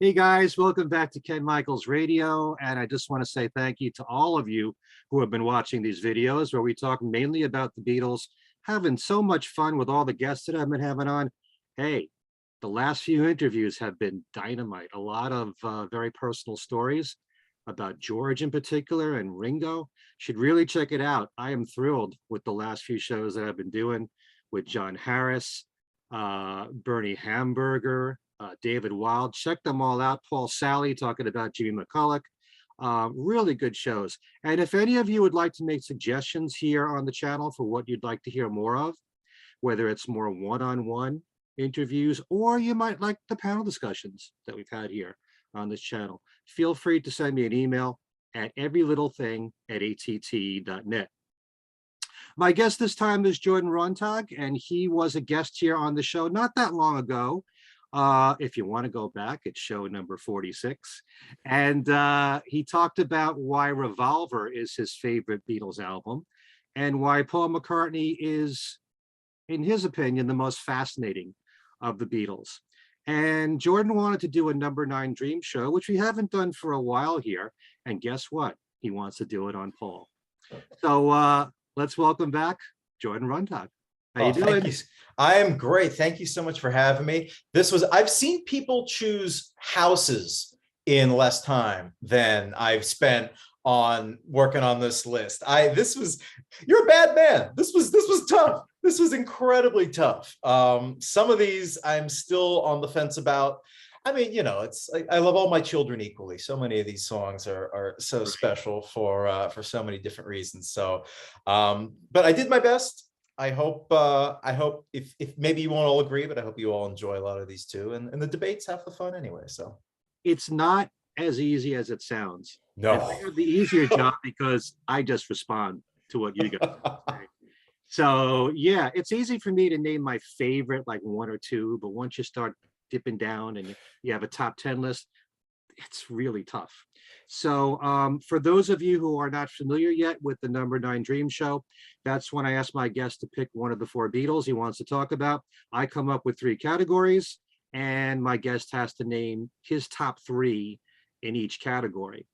Hey guys, welcome back to Ken Michaels Radio. And I just want to say thank you to all of you who have been watching these videos where we talk mainly about the Beatles, having so much fun with all the guests that I've been having on. Hey, the last few interviews have been dynamite. A lot of very personal stories about George in particular and Ringo. Should really check it out. I am thrilled with the last few shows that I've been doing with John Harris, Bernie Hamburger, David Wild. Check them all out. Paul Sally talking about Jimmy McCulloch. Really good shows. And if any of you would like to make suggestions here on the channel for what you'd like to hear more of, whether it's more one-on-one interviews or you might like the panel discussions that we've had here on this channel, feel free to send me an email at everylittlething@att.net. My guest this time is Jordan Rontag, and he was a guest here on the show not that long ago. If you want to go back, it's show number 46. And he talked about why Revolver is his favorite Beatles album and why Paul McCartney is, in his opinion, the most fascinating of the Beatles. And Jordan wanted to do a number 9 Dream show, which we haven't done for a while here. And guess what? He wants to do it on Paul. So let's welcome back Jordan Runtagh. How you doing? Thank you. I am great. Thank you so much for having me. I've seen people choose houses in less time than I've spent on working on this list. You're a bad man. This was tough. This was incredibly tough. Some of these I'm still on the fence about. I mean, I love all my children equally. So many of these songs are so special for so many different reasons. So, but I did my best. I hope if maybe you won't all agree, but I hope you all enjoy a lot of these too. And the debate's half the fun anyway. So it's not as easy as it sounds. No, and I have the easier job because I just respond to what you guys say. So yeah, it's easy for me to name my favorite like 1 or 2, but once you start dipping down and you have a top 10 list, it's really tough. So for those of you who are not familiar yet with the number 9 Dream show, that's when I ask my guest to pick one of the 4 Beatles he wants to talk about. I come up with 3 categories and my guest has to name his top 3 in each category.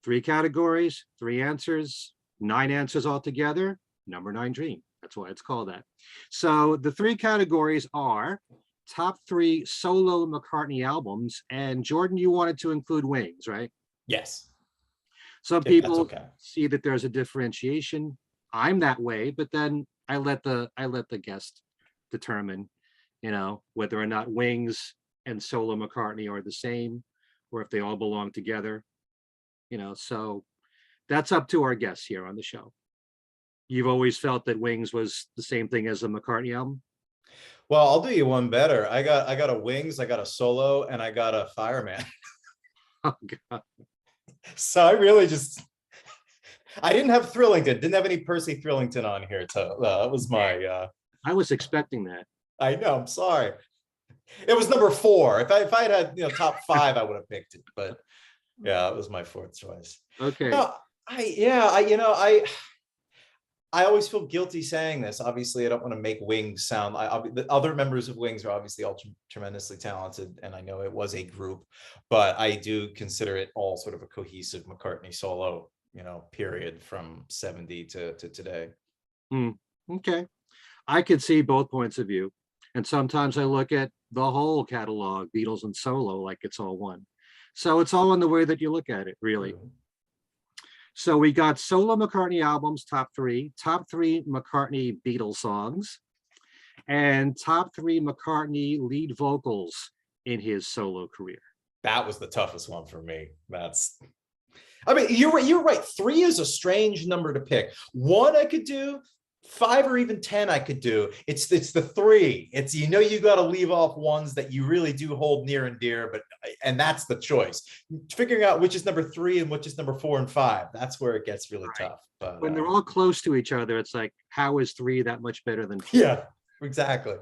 3 categories, 3 answers, 9 answers altogether, number 9 Dream. That's why it's called that. So the 3 categories are top 3 solo McCartney albums. And Jordan, you wanted to include Wings, right? Yes. Some people see that there's a differentiation. I'm that way, but then I let the guest determine, whether or not Wings and solo McCartney are the same or if they all belong together. So that's up to our guests here on the show. You've always felt that Wings was the same thing as a McCartney album? Well, I'll do you one better. I got a Wings, I got a Solo, and I got a Fireman. Oh God. So I didn't have Thrillington, didn't have any Percy Thrillington on here. So that was my I was expecting that. I know, I'm sorry. It was number 4. If I had top 5, I would have picked it, but yeah, it was my 4th choice. Okay. No, I always feel guilty saying this. Obviously, I don't want to make Wings sound. The other members of Wings are obviously all tremendously talented, and I know it was a group, but I do consider it all sort of a cohesive McCartney solo, period from 70 to today. Okay, I could see both points of view, and sometimes I look at the whole catalog, Beatles and solo, like it's all one. So it's all in the way that you look at it, really. So we got solo McCartney albums, top 3 McCartney Beatles songs, and top 3 McCartney lead vocals in his solo career. That was the toughest one for me. You're right. 3 is a strange number to pick. 1 I could do, 5 or even 10 I could do. It's the 3. It's you got to leave off ones that you really do hold near and dear, and that's the choice. Figuring out which is number 3 and which is number 4 and 5. That's where it gets really tough. But when they're all close to each other, it's like, how is 3 that much better than 4? Yeah, exactly.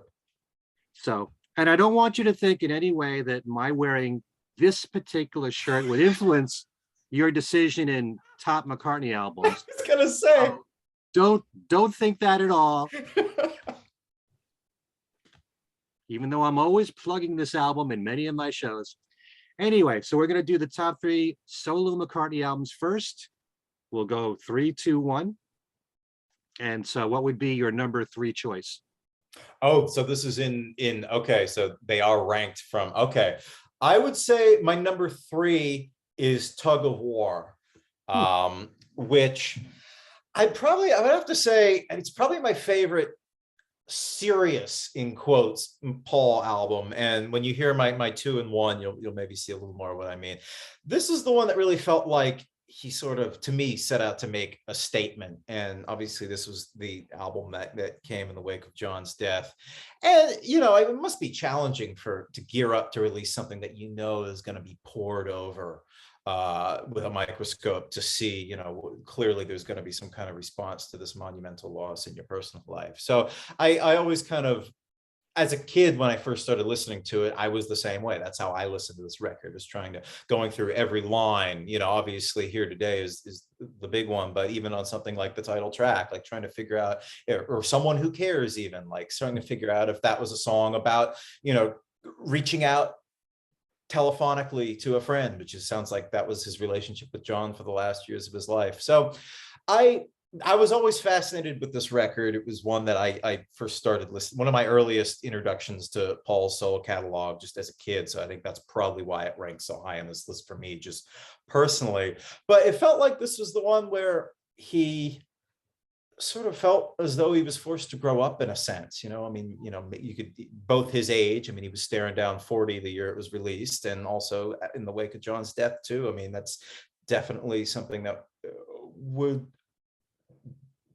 So, and I don't want you to think in any way that my wearing this particular shirt would influence your decision in top McCartney albums. I was gonna say. Don't think that at all. Even though I'm always plugging this album in many of my shows. Anyway, so we're going to do the top 3 solo McCartney albums first. We'll go 3, 2, 1. And so what would be your number 3 choice? Oh, so this is in okay, so they are ranked from okay. I would say my number 3 is Tug of War, Hmm. which I would have to say it's probably my favorite serious in quotes Paul album. And when you hear my 2 and 1, you'll maybe see a little more of what I mean. This is the one that really felt like he sort of, to me, set out to make a statement. And obviously this was the album that came in the wake of John's death. And it must be challenging to gear up to release something that is going to be poured over with a microscope to see, clearly there's going to be some kind of response to this monumental loss in your personal life. So I always kind of, as a kid, when I first started listening to it, I was the same way. That's how I listened to this record, is going through every line. Obviously Here Today is the big one, but even on something like the title track, like trying to figure out, or Someone Who Cares, even like starting to figure out if that was a song about, reaching out telephonically to a friend, which sounds like that was his relationship with John for the last years of his life. So I was always fascinated with this record. It was one that I first started listening, one of my earliest introductions to Paul's solo catalog just as a kid. So I think that's probably why it ranks so high on this list for me, just personally. But it felt like this was the one where he sort of felt as though he was forced to grow up in a sense. You could, both his age, he was staring down 40 the year it was released, and also in the wake of John's death too. That's definitely something that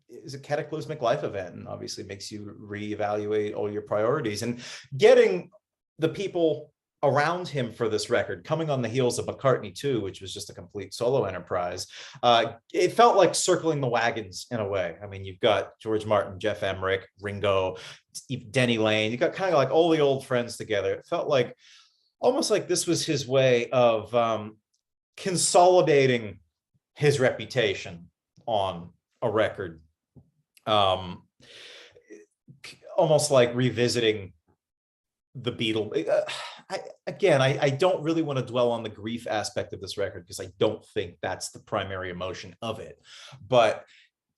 is a cataclysmic life event, and obviously makes you reevaluate all your priorities. And getting the people around him for this record, coming on the heels of McCartney 2, which was just a complete solo enterprise, it felt like circling the wagons in a way. You've got George Martin, Jeff Emerick, Ringo, Denny Lane. You got kind of like all the old friends together. It felt like almost like this was his way of consolidating his reputation on a record. Almost like revisiting the Beatles. I don't really want to dwell on the grief aspect of this record, because I don't think that's the primary emotion of it. But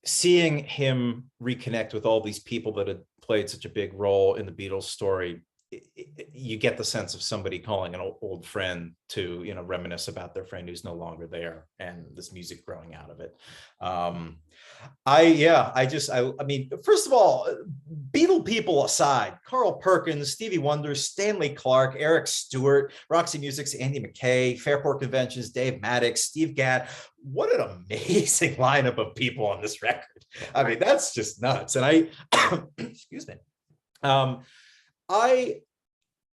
seeing him reconnect with all these people that had played such a big role in the Beatles story, you get the sense of somebody calling an old friend to, reminisce about their friend who's no longer there, and this music growing out of it. First of all, Beatle people aside, Carl Perkins, Stevie Wonder, Stanley Clarke, Eric Stewart, Roxy Music's Andy McKay, Fairport Convention's Dave Maddox, Steve Gadd. What an amazing lineup of people on this record. That's just nuts. And excuse me.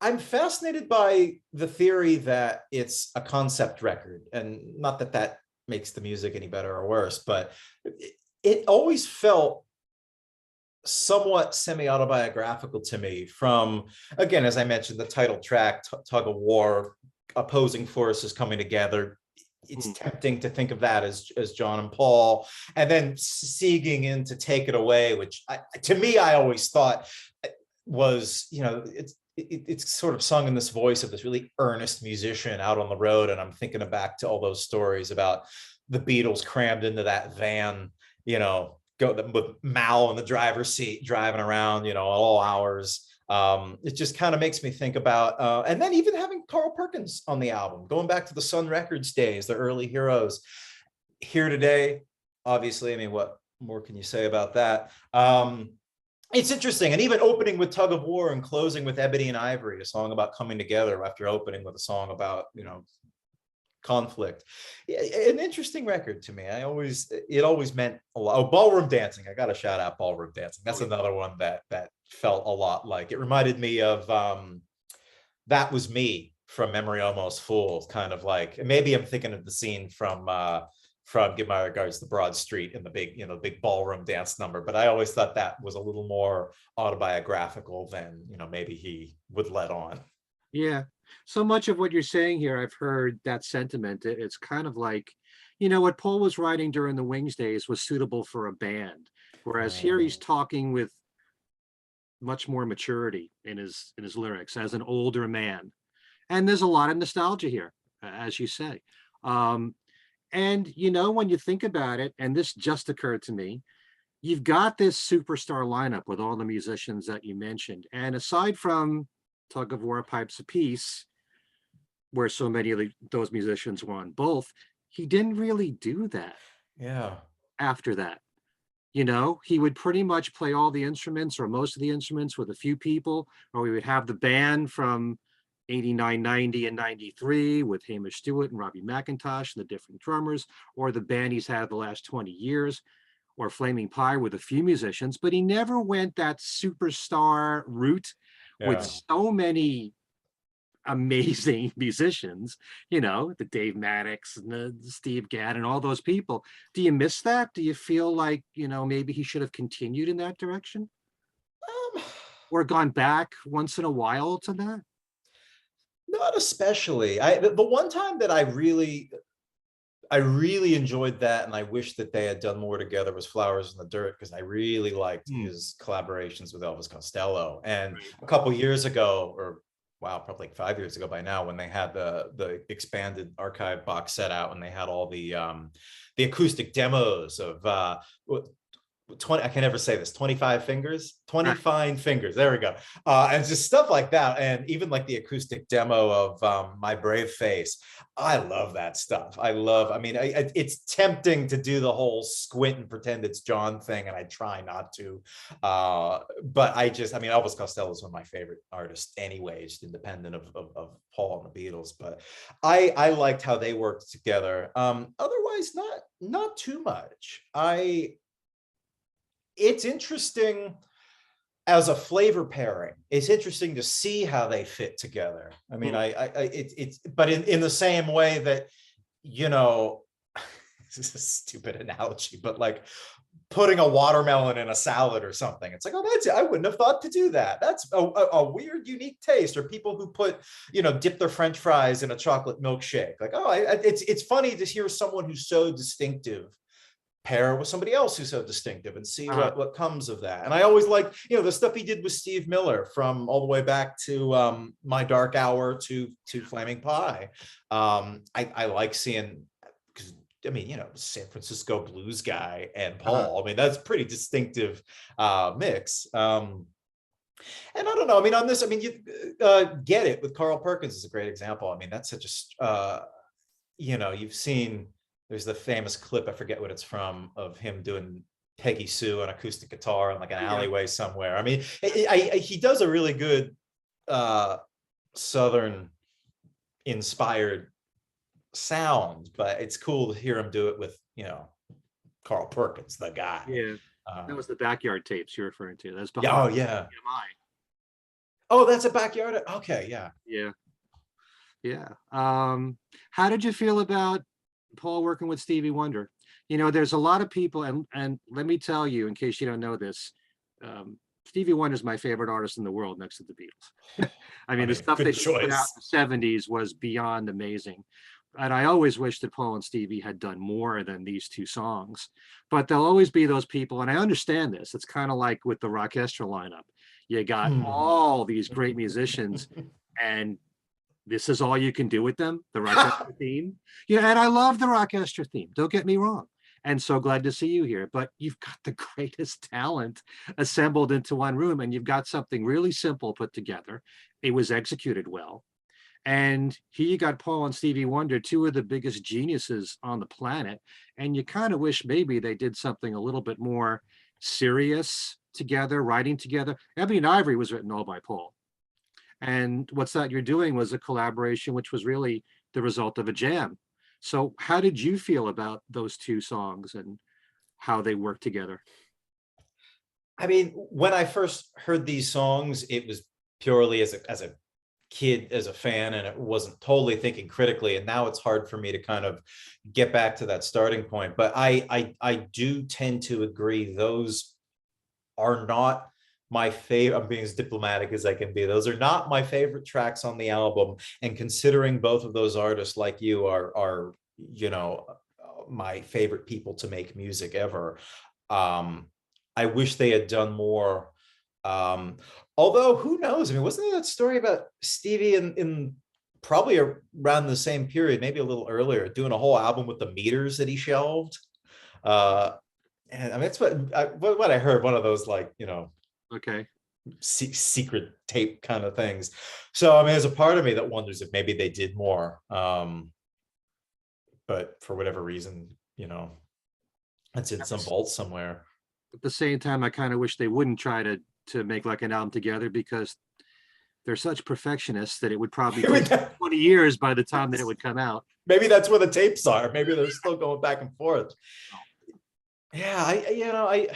I'm fascinated by the theory that it's a concept record, and not that makes the music any better or worse, but it always felt somewhat semi-autobiographical to me, from, again, as I mentioned, the title track, Tug of War, opposing forces coming together. It's tempting to think of that as John and Paul, and then seeking in to Take It Away, which to me, I always thought was, it's sort of sung in this voice of this really earnest musician out on the road. And I'm thinking back to all those stories about the Beatles crammed into that van, with Mal in the driver's seat driving around, at all hours. It just kind of makes me think about, and then even having Carl Perkins on the album, going back to the Sun Records days, the early heroes. Here Today, obviously, what more can you say about that? It's interesting. And even opening with Tug of War and closing with Ebony and Ivory, a song about coming together, after opening with a song about, conflict. An interesting record to me. It always meant a lot. Oh, Ballroom Dancing. I got to shout out Ballroom Dancing. That's another one that felt a lot like, it reminded me of That Was Me from Memory Almost Full, kind of like, maybe I'm thinking of the scene from Give My Regards to Broad Street in the big ballroom dance number. But I always thought that was a little more autobiographical than, maybe he would let on. Yeah. So much of what you're saying here, I've heard that sentiment. It's kind of like, what Paul was writing during the Wings days was suitable for a band. Whereas here he's talking with much more maturity in his lyrics as an older man. And there's a lot of nostalgia here. as you say. And when you think about it, and this just occurred to me, you've got this superstar lineup with all the musicians that you mentioned. And aside from Tug of War, Pipes of Peace, where so many of those musicians were on both, he didn't really do that. Yeah. After that, he would pretty much play all the instruments or most of the instruments with a few people, or we would have the band from 89, 90, and 93 with Hamish Stewart and Robbie McIntosh and the different drummers, or the band he's had the last 20 years, or Flaming Pie with a few musicians, but he never went that superstar route with Yeah. so many amazing musicians, the Dave Maddox and the Steve Gadd and all those people. Do you miss that? Do you feel like, maybe he should have continued in that direction? Um, Or gone back once in a while to that? Not especially. The one time that I really enjoyed that, and I wish that they had done more together, was Flowers in the Dirt, because I really liked his collaborations with Elvis Costello. And a couple years ago, or wow, probably like 5 years ago by now, when they had the expanded archive box set out, and they had all the acoustic demos of 20, I can never say this, 25 fingers, 20 fine fingers, there we go, and just stuff like that. And even like the acoustic demo of My Brave Face, I love that stuff. It's tempting to do the whole squint and pretend it's John thing, and I try not to, but Elvis Costello is one of my favorite artists anyway, just independent of Paul and the Beatles. But I liked how they worked together. Otherwise, not too much. It's interesting as a flavor pairing. It's interesting to see how they fit together. I mean, but in the same way that, this is a stupid analogy, but like putting a watermelon in a salad or something. It's like, oh, that's it. I wouldn't have thought to do that. That's a weird, unique taste. Or people who put, dip their French fries in a chocolate milkshake. Like, oh, it's funny to hear someone who's so distinctive pair with somebody else who's so distinctive and see what comes of that. And I always like, the stuff he did with Steve Miller, from all the way back to My Dark Hour to Flaming Pie. I like seeing, because San Francisco blues guy and Paul. That's pretty distinctive mix. And I don't know. On this, you Get It with Carl Perkins is a great example. That's such a, you've seen. There's the famous clip, I forget what it's from, of him doing Peggy Sue on acoustic guitar in like an alleyway somewhere. He does a really good Southern inspired sound, but it's cool to hear him do it with, Carl Perkins, the guy. Yeah, that was the Backyard Tapes you're referring to. That's behind. Oh, yeah. BMI. Oh, that's a Backyard. Okay, yeah. Yeah. How did you feel about Paul working with Stevie Wonder? There's a lot of people, and let me tell you, in case you don't know this, Stevie Wonder is my favorite artist in the world, next to the Beatles. The stuff they put out in the 70s was beyond amazing. And I always wish that Paul and Stevie had done more than these two songs. But there'll always be those people, and I understand this. It's kind of like with the Rockestra lineup. You got all these great musicians, and this is all you can do with them, the Rockestra theme. And I love the Rockestra theme, don't get me wrong. And so glad to see you here. But you've got the greatest talent assembled into one room, and you've got something really simple put together. It was executed well. And here you got Paul and Stevie Wonder, two of the biggest geniuses on the planet. And you kind of wish maybe they did something a little bit more serious together, writing together. Ebony and Ivory was written all by Paul. And What's That You're Doing was a collaboration, which was really the result of a jam. So how did you feel about those two songs and how they work together? When I first heard these songs, it was purely as a kid, as a fan, and it wasn't totally thinking critically. And now it's hard for me to kind of get back to that starting point. But I do tend to agree, those are not my favorite. I'm being as diplomatic as I can be. Those are not my favorite tracks on the album. And considering both of those artists, like you, are my favorite people to make music ever, I wish they had done more. Although, who knows? Wasn't there that story about Stevie in probably around the same period, maybe a little earlier, doing a whole album with the meters that he shelved. And I mean, that's what I heard, one of those, like, Okay. secret tape kind of things. So I mean, there's a part of me that wonders if maybe they did more, but for whatever reason, it's in some vault somewhere. At the same time, I kind of wish they wouldn't try to make like an album together, because they're such perfectionists that it would probably take 20 years by the time that it would come out. Maybe that's where the tapes are. Maybe they're still going back and forth. Yeah, I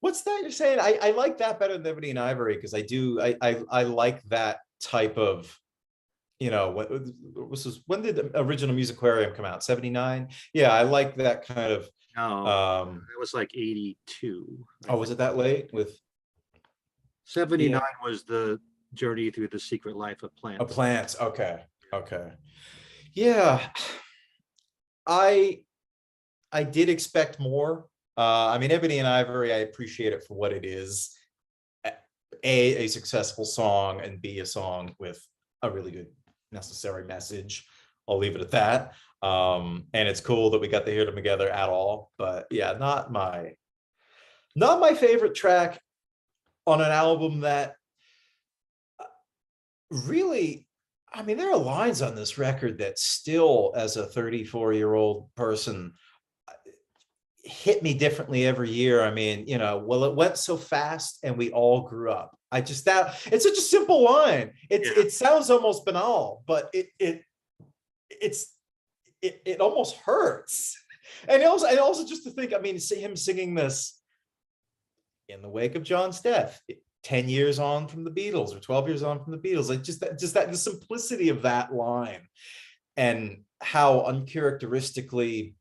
what's that you're saying? I like that better than Ebony and Ivory, because I like that type of, when did the original Musicarium come out? 79? Yeah, I like that kind of. It was like 82. Oh, was it that late? With 79 was the Journey Through the Secret Life of Plants. Plants. Okay. Yeah, I did expect more. I mean, Ebony and Ivory, I appreciate it for what it is. A successful song, and B, a song with a really good necessary message. I'll leave it at that. And it's cool that we got to hear them together at all. But yeah, not my favorite track on an album that really, I mean, there are lines on this record that still, as a 34-year-old person, hit me differently every year. I mean, well, it went so fast and we all grew up. It's such a simple line. It sounds almost banal, but it almost hurts. And also just to think, I mean, him singing this in the wake of John's death, 10 years on from the Beatles, or 12 years on from the Beatles, like just that the simplicity of that line, and how uncharacteristically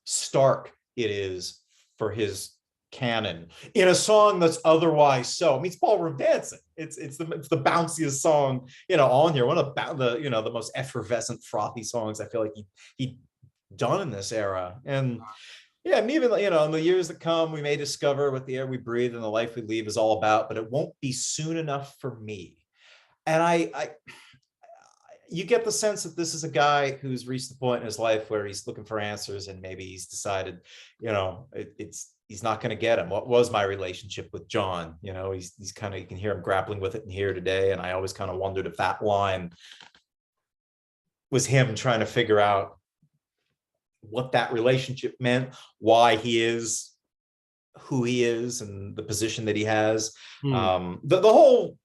stark it is for his canon in a song that's otherwise so. I mean, it's ballroom dancing. It's the bounciest song on here. One of the most effervescent, frothy songs I feel like he done in this era. And yeah, and even in the years that come, we may discover what the air we breathe and the life we lead is all about, but it won't be soon enough for me. And you get the sense that this is a guy who's reached the point in his life where he's looking for answers, and maybe he's decided, he's not going to get him. What was my relationship with John? He's kind of, you can hear him grappling with it in Here Today. And I always kind of wondered if that line was him trying to figure out what that relationship meant, why he is who he is, and the position that he has. The whole,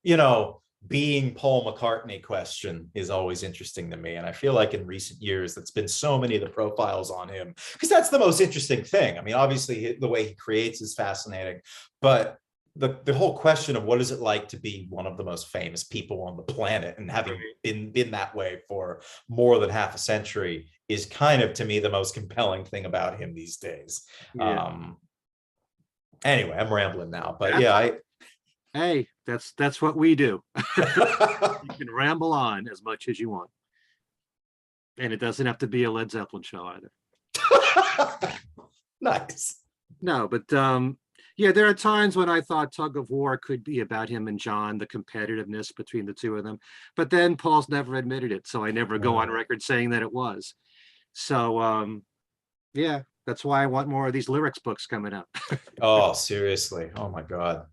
being Paul McCartney question is always interesting to me. And I feel like in recent years, that's been so many of the profiles on him, because that's the most interesting thing. I mean, obviously the way he creates is fascinating, but the whole question of what is it like to be one of the most famous people on the planet, and having been that way for more than half a century, is kind of, to me, the most compelling thing about him these days. Anyway, I'm rambling now, but hey, that's what we do. You can ramble on as much as you want, and it doesn't have to be a Led Zeppelin show either. Nice. No, but there are times when I thought Tug of War could be about him and John, the competitiveness between the two of them, but then Paul's never admitted it, so I never go on record saying that it was. So that's why I want more of these lyrics books coming up. Oh, seriously. Oh my God.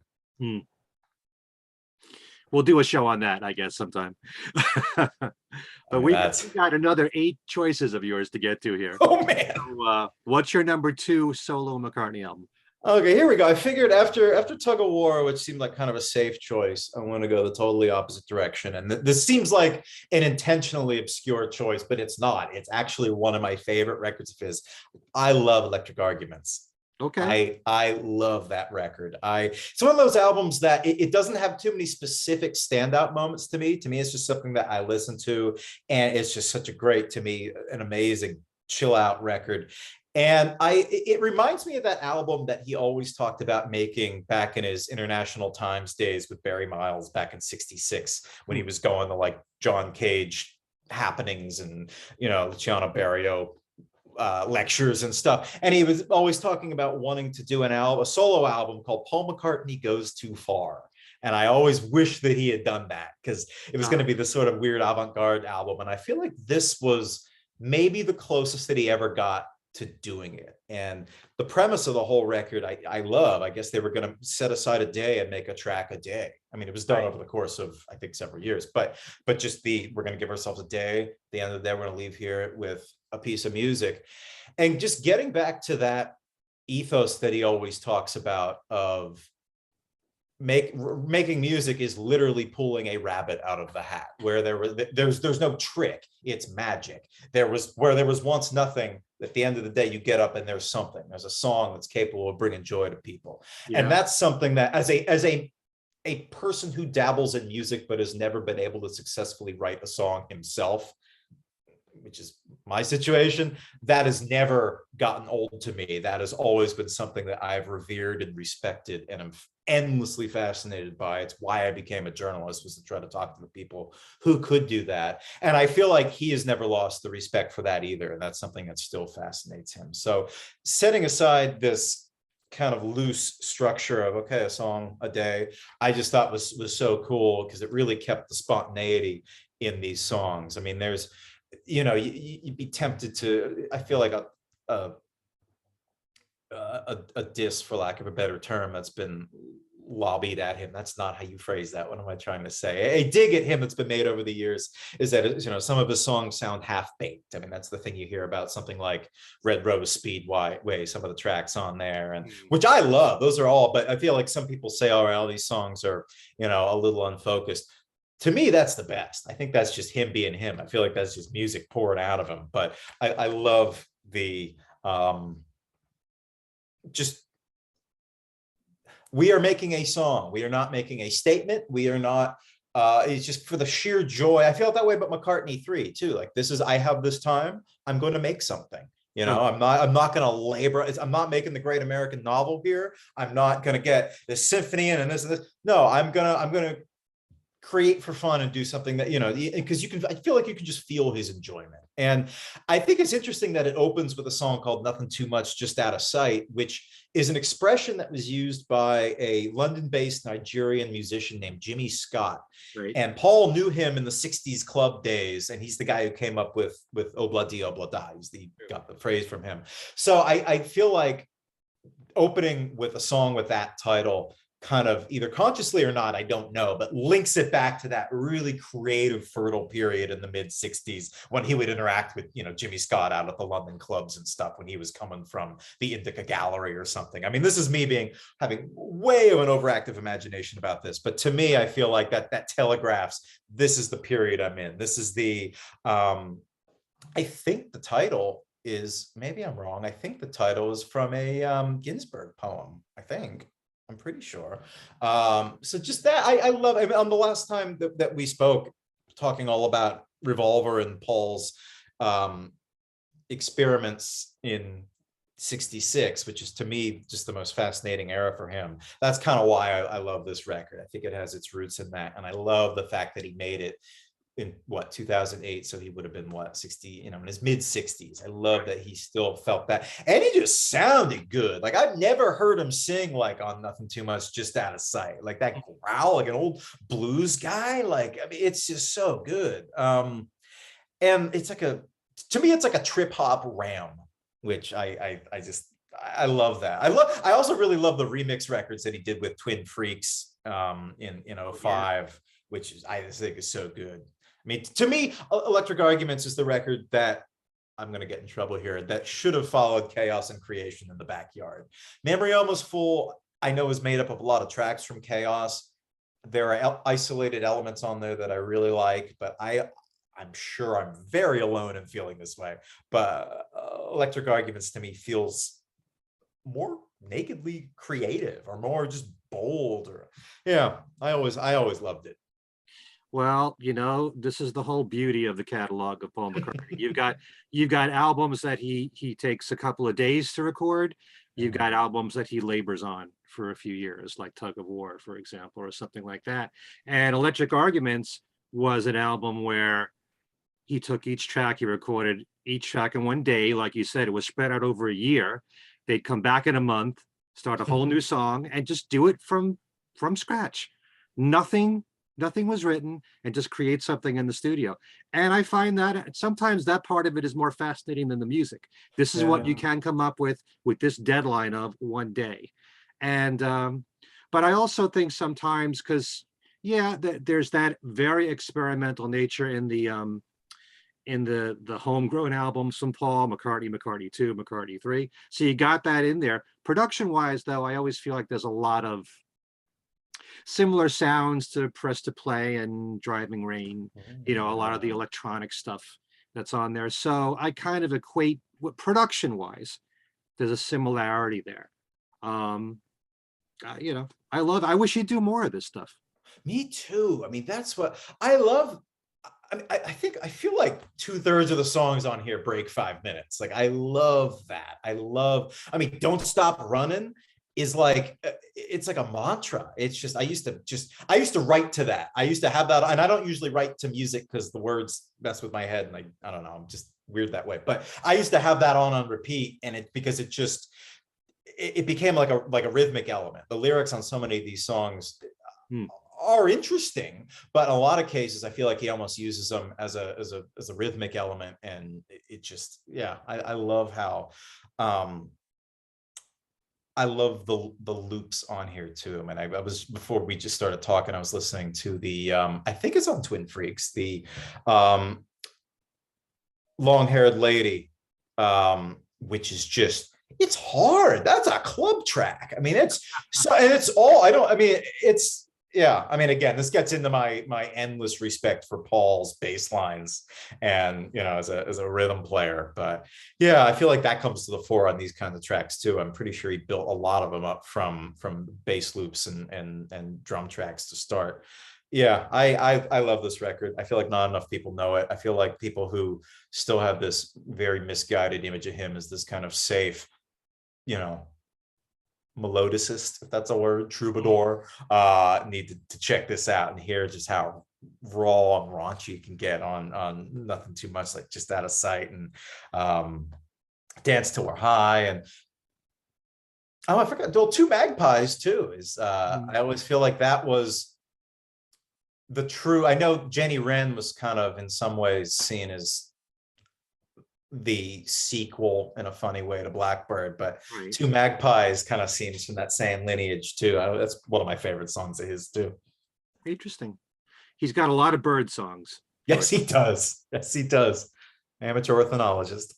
We'll do a show on that, I guess, sometime. But we got another 8 choices of yours to get to here. Oh man. So, what's your number 2 solo McCartney album? Okay, here we go. I figured after Tug of War, which seemed like kind of a safe choice, I want to go the totally opposite direction. And this seems like an intentionally obscure choice, but it's not. It's actually one of my favorite records of his. I love Electric Arguments. Okay. I love that record. It's one of those albums that it doesn't have too many specific standout moments to me. To me, it's just something that I listen to, and it's just such a great, to me, an amazing chill out record. And it reminds me of that album that he always talked about making back in his International Times days with Barry Miles back in '66, when he was going to like John Cage happenings and, Luciano Berio lectures and stuff. And he was always talking about wanting to do a solo album called Paul McCartney Goes Too Far. And I always wish that he had done that, because it was going to Uh, be this sort of weird avant-garde album. And I feel like this was maybe the closest that he ever got to doing it. And the premise of the whole record, I love. I guess they were going to set aside a day and make a track a day. I mean, it was done right. over the course of, I think, several years, but just we're going to give ourselves a day. At the end of the day, we're going to leave here with a piece of music. And just getting back to that ethos that he always talks about of making music is literally pulling a rabbit out of the hat, where there's no trick, it's magic. There was once nothing. At the end of the day, you get up and there's something. There's a song that's capable of bringing joy to people. Yeah. And that's something that, as a person who dabbles in music but has never been able to successfully write a song himself, which is my situation, that has never gotten old to me. That has always been something that I've revered and respected, and I'm endlessly fascinated by. It's why I became a journalist, was to try to talk to the people who could do that. And I feel like he has never lost the respect for that either. And that's something that still fascinates him. So setting aside this kind of loose structure of, okay, a song a day, I just thought was so cool, because it really kept the spontaneity in these songs. I mean, there's, you'd be tempted to, I feel like a diss, for lack of a better term, that's been lobbied at him. That's not how you phrase that. What am I trying to say? A dig at him that's been made over the years is that, some of his songs sound half-baked. I mean, that's the thing you hear about something like Red Rose Speedway, some of the tracks on there, and which I love. Those are all, but I feel like some people say, oh, all these songs are, a little unfocused. To me, that's the best. I think that's just him being him. I feel like that's just music pouring out of him. But I love the just, we are making a song. We are not making a statement. We are not, it's just for the sheer joy. I felt that way about McCartney 3 too. Like, this is, I have this time, I'm going to make something. I'm not going to labor. I'm not making the great American novel here. I'm not going to get this symphony in and this and this. No, I'm going to create for fun and do something that, because I feel like you can just feel his enjoyment. And I think it's interesting that it opens with a song called Nothing Too Much, Just Out of Sight, which is an expression that was used by a London-based Nigerian musician named Jimmy Scott. Right. And Paul knew him in the 60s club days. And he's the guy who came up with Obladi Oblada. Got the phrase from him. So I feel like opening with a song with that title, kind of either consciously or not, I don't know, but links it back to that really creative, fertile period in the mid 60s when he would interact with, Jimmy Scott out at the London clubs and stuff, when he was coming from the Indica Gallery or something. I mean, this is me having way of an overactive imagination about this, but to me, I feel like that telegraphs, this is the period I'm in. This is the, I think the title is, maybe I'm wrong, I think the title is from a Ginsberg poem, I think. I'm pretty sure. So just that, I love, I mean, on the last time that we spoke, talking all about Revolver and Paul's experiments in 66, which is to me just the most fascinating era for him. That's kind of why I love this record. I think it has its roots in that. And I love the fact that he made it in 2008, so he would have been 60, in his mid 60s. I love that he still felt that, and he just sounded good. Like, I've never heard him sing like on Nothing Too Much, Just Out of Sight, like that growl, like an old blues guy. Like, I mean, it's just so good. And it's like to me, it's like a trip hop ram, which I love that. I also really love the remix records that he did with Twin Freaks in 05, which I just think is so good. I mean, to me, Electric Arguments is the record that, I'm going to get in trouble here, that should have followed Chaos and Creation in the Backyard. Memory Almost Full, I know, is made up of a lot of tracks from Chaos. There are isolated elements on there that I really like, but I'm sure I'm very alone in feeling this way. But Electric Arguments to me feels more nakedly creative, or more just bold, or I always loved it. Well, this is the whole beauty of the catalog of Paul McCartney. You've got albums that he takes a couple of days to record. You've got albums that he labors on for a few years, like Tug of War, for example, or something like that. And Electric Arguments was an album where he took each track, he recorded each track in one day. Like you said, it was spread out over a year. They'd come back in a month, start a whole new song, and just do it from scratch. nothing was written, and just create something in the studio. And I find that sometimes that part of it is more fascinating than the music. This is what you Yeah. can come up with this deadline of one day. And but I also think sometimes, because yeah, there's that very experimental nature in the homegrown albums from Paul McCartney, McCartney 2, McCartney 3. So you got that in there. Production wise, though, I always feel like there's a lot of similar sounds to Press to Play and Driving Rain, a lot of the electronic stuff that's on there. So I kind of equate what production wise, there's a similarity there. I wish he'd do more of this stuff. Me too. I mean, that's what I love. I mean, I feel like 2/3 of the songs on here break 5 minutes. Like, I love that. I mean, Don't Stop Running is like, it's like a mantra. It's just, I used to write to that. I used to have that, and I don't usually write to music because the words mess with my head, and I don't know, I'm just weird that way. But I used to have that on repeat, and because it became like a rhythmic element. The lyrics on so many of these songs are interesting, but in a lot of cases I feel like he almost uses them as a rhythmic element, and it just, yeah, I love how I love the loops on here too. I mean, I was, before we just started talking, I was listening to the I think it's on Twin Freaks, the Long-Haired Lady, which is just, it's hard. That's a club track. I mean, it's so, and it's all, it's, yeah. I mean, again, this gets into my endless respect for Paul's bass lines and, as a rhythm player. But yeah, I feel like that comes to the fore on these kinds of tracks too. I'm pretty sure he built a lot of them up from bass loops and drum tracks to start. Yeah, I love this record. I feel like not enough people know it. I feel like people who still have this very misguided image of him as this kind of safe, melodicist, if that's a word, troubadour, need to check this out and hear just how raw and raunchy you can get on Nothing Too Much, like Just Out of Sight, and Dance Till We're High, and I forgot, well, Two Magpies too is I always feel like that was the true, I know Jenny Wren was kind of in some ways seen as the sequel in a funny way to Blackbird, but Right. Two Magpies kind of seems from that same lineage too. That's one of my favorite songs of his too. Interesting. He's got a lot of bird songs. Yes, he does. Yes, he does. Amateur ornithologist.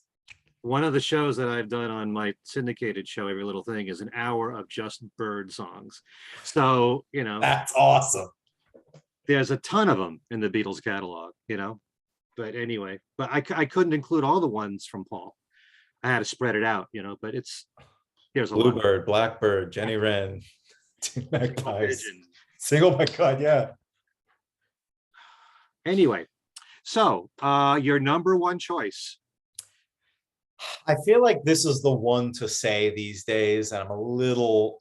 One of the shows that I've done on my syndicated show, Every Little Thing, is an hour of just bird songs. So, That's awesome. There's a ton of them in the Beatles catalog, but anyway, but I couldn't include all the ones from Paul. I had to spread it out, but there's a Bluebird, Blackbird, Jenny Wren, Two Magpies. Single my God, yeah. Anyway, so your number one choice. I feel like this is the one to say these days, and I'm a little,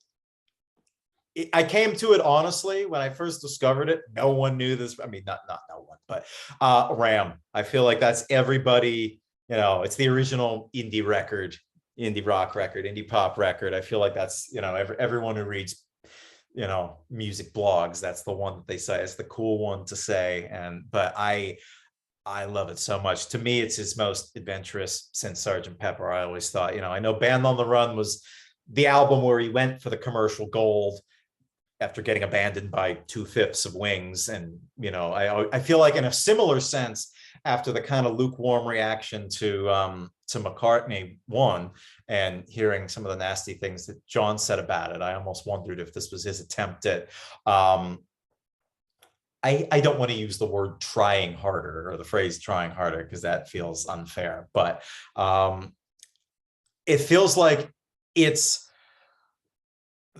I came to it honestly when I first discovered it. No one knew this. I mean, not no one, but Ram. I feel like that's everybody. It's the original indie record, indie rock record, indie pop record. I feel like that's everyone who reads music blogs. That's the one that they say is the cool one to say. But I love it so much. To me, it's his most adventurous since Sgt. Pepper. I always thought, I know Band on the Run was the album where he went for the commercial gold after getting abandoned by 2/5 of Wings. And, I feel like in a similar sense, after the kind of lukewarm reaction to McCartney 1 and hearing some of the nasty things that John said about it, I almost wondered if this was his attempt at, I don't want to use the word trying harder or the phrase trying harder because that feels unfair, but it feels like it's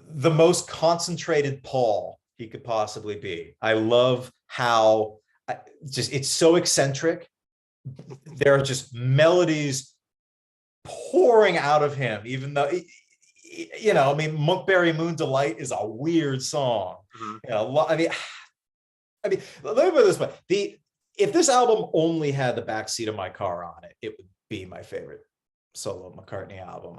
the most concentrated Paul he could possibly be. I love how it's so eccentric. There are just melodies pouring out of him, even though, Monkberry Moon Delight is a weird song. Let me put it this way. If this album only had The Backseat of My Car on it, it would be my favorite Solo-McCartney album.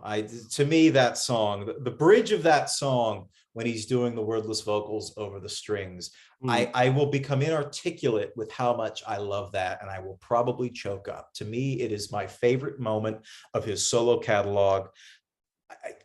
To me, that song, the bridge of that song, when he's doing the wordless vocals over the strings, I will become inarticulate with how much I love that, and I will probably choke up. To me, it is my favorite moment of his solo catalog.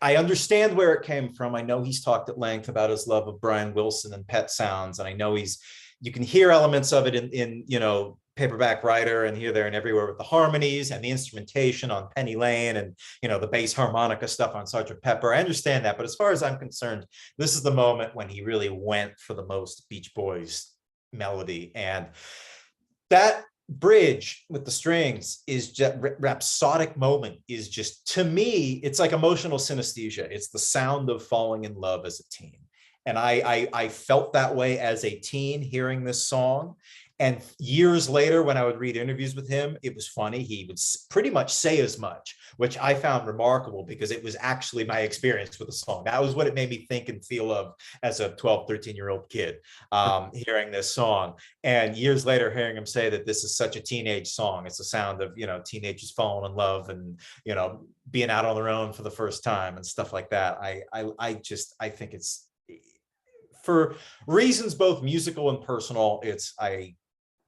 I understand where it came from. I know he's talked at length about his love of Brian Wilson and Pet Sounds, and I know you can hear elements of it in Paperback Writer and Here, There, and Everywhere with the harmonies and the instrumentation on Penny Lane and the bass harmonica stuff on Sgt. Pepper. I understand that, but as far as I'm concerned, this is the moment when he really went for the most Beach Boys melody, and that bridge with the strings is just rhapsodic moment is just, to me, it's like emotional synesthesia. It's the sound of falling in love as a teen. And I felt that way as a teen hearing this song. And years later, when I would read interviews with him, it was funny. He would pretty much say as much, which I found remarkable because it was actually my experience with the song. That was what it made me think and feel of as a 12, 13-year-old kid, hearing this song. And years later, hearing him say that this is such a teenage song. It's the sound of, teenagers falling in love and, being out on their own for the first time and stuff like that. I think it's, for reasons both musical and personal, I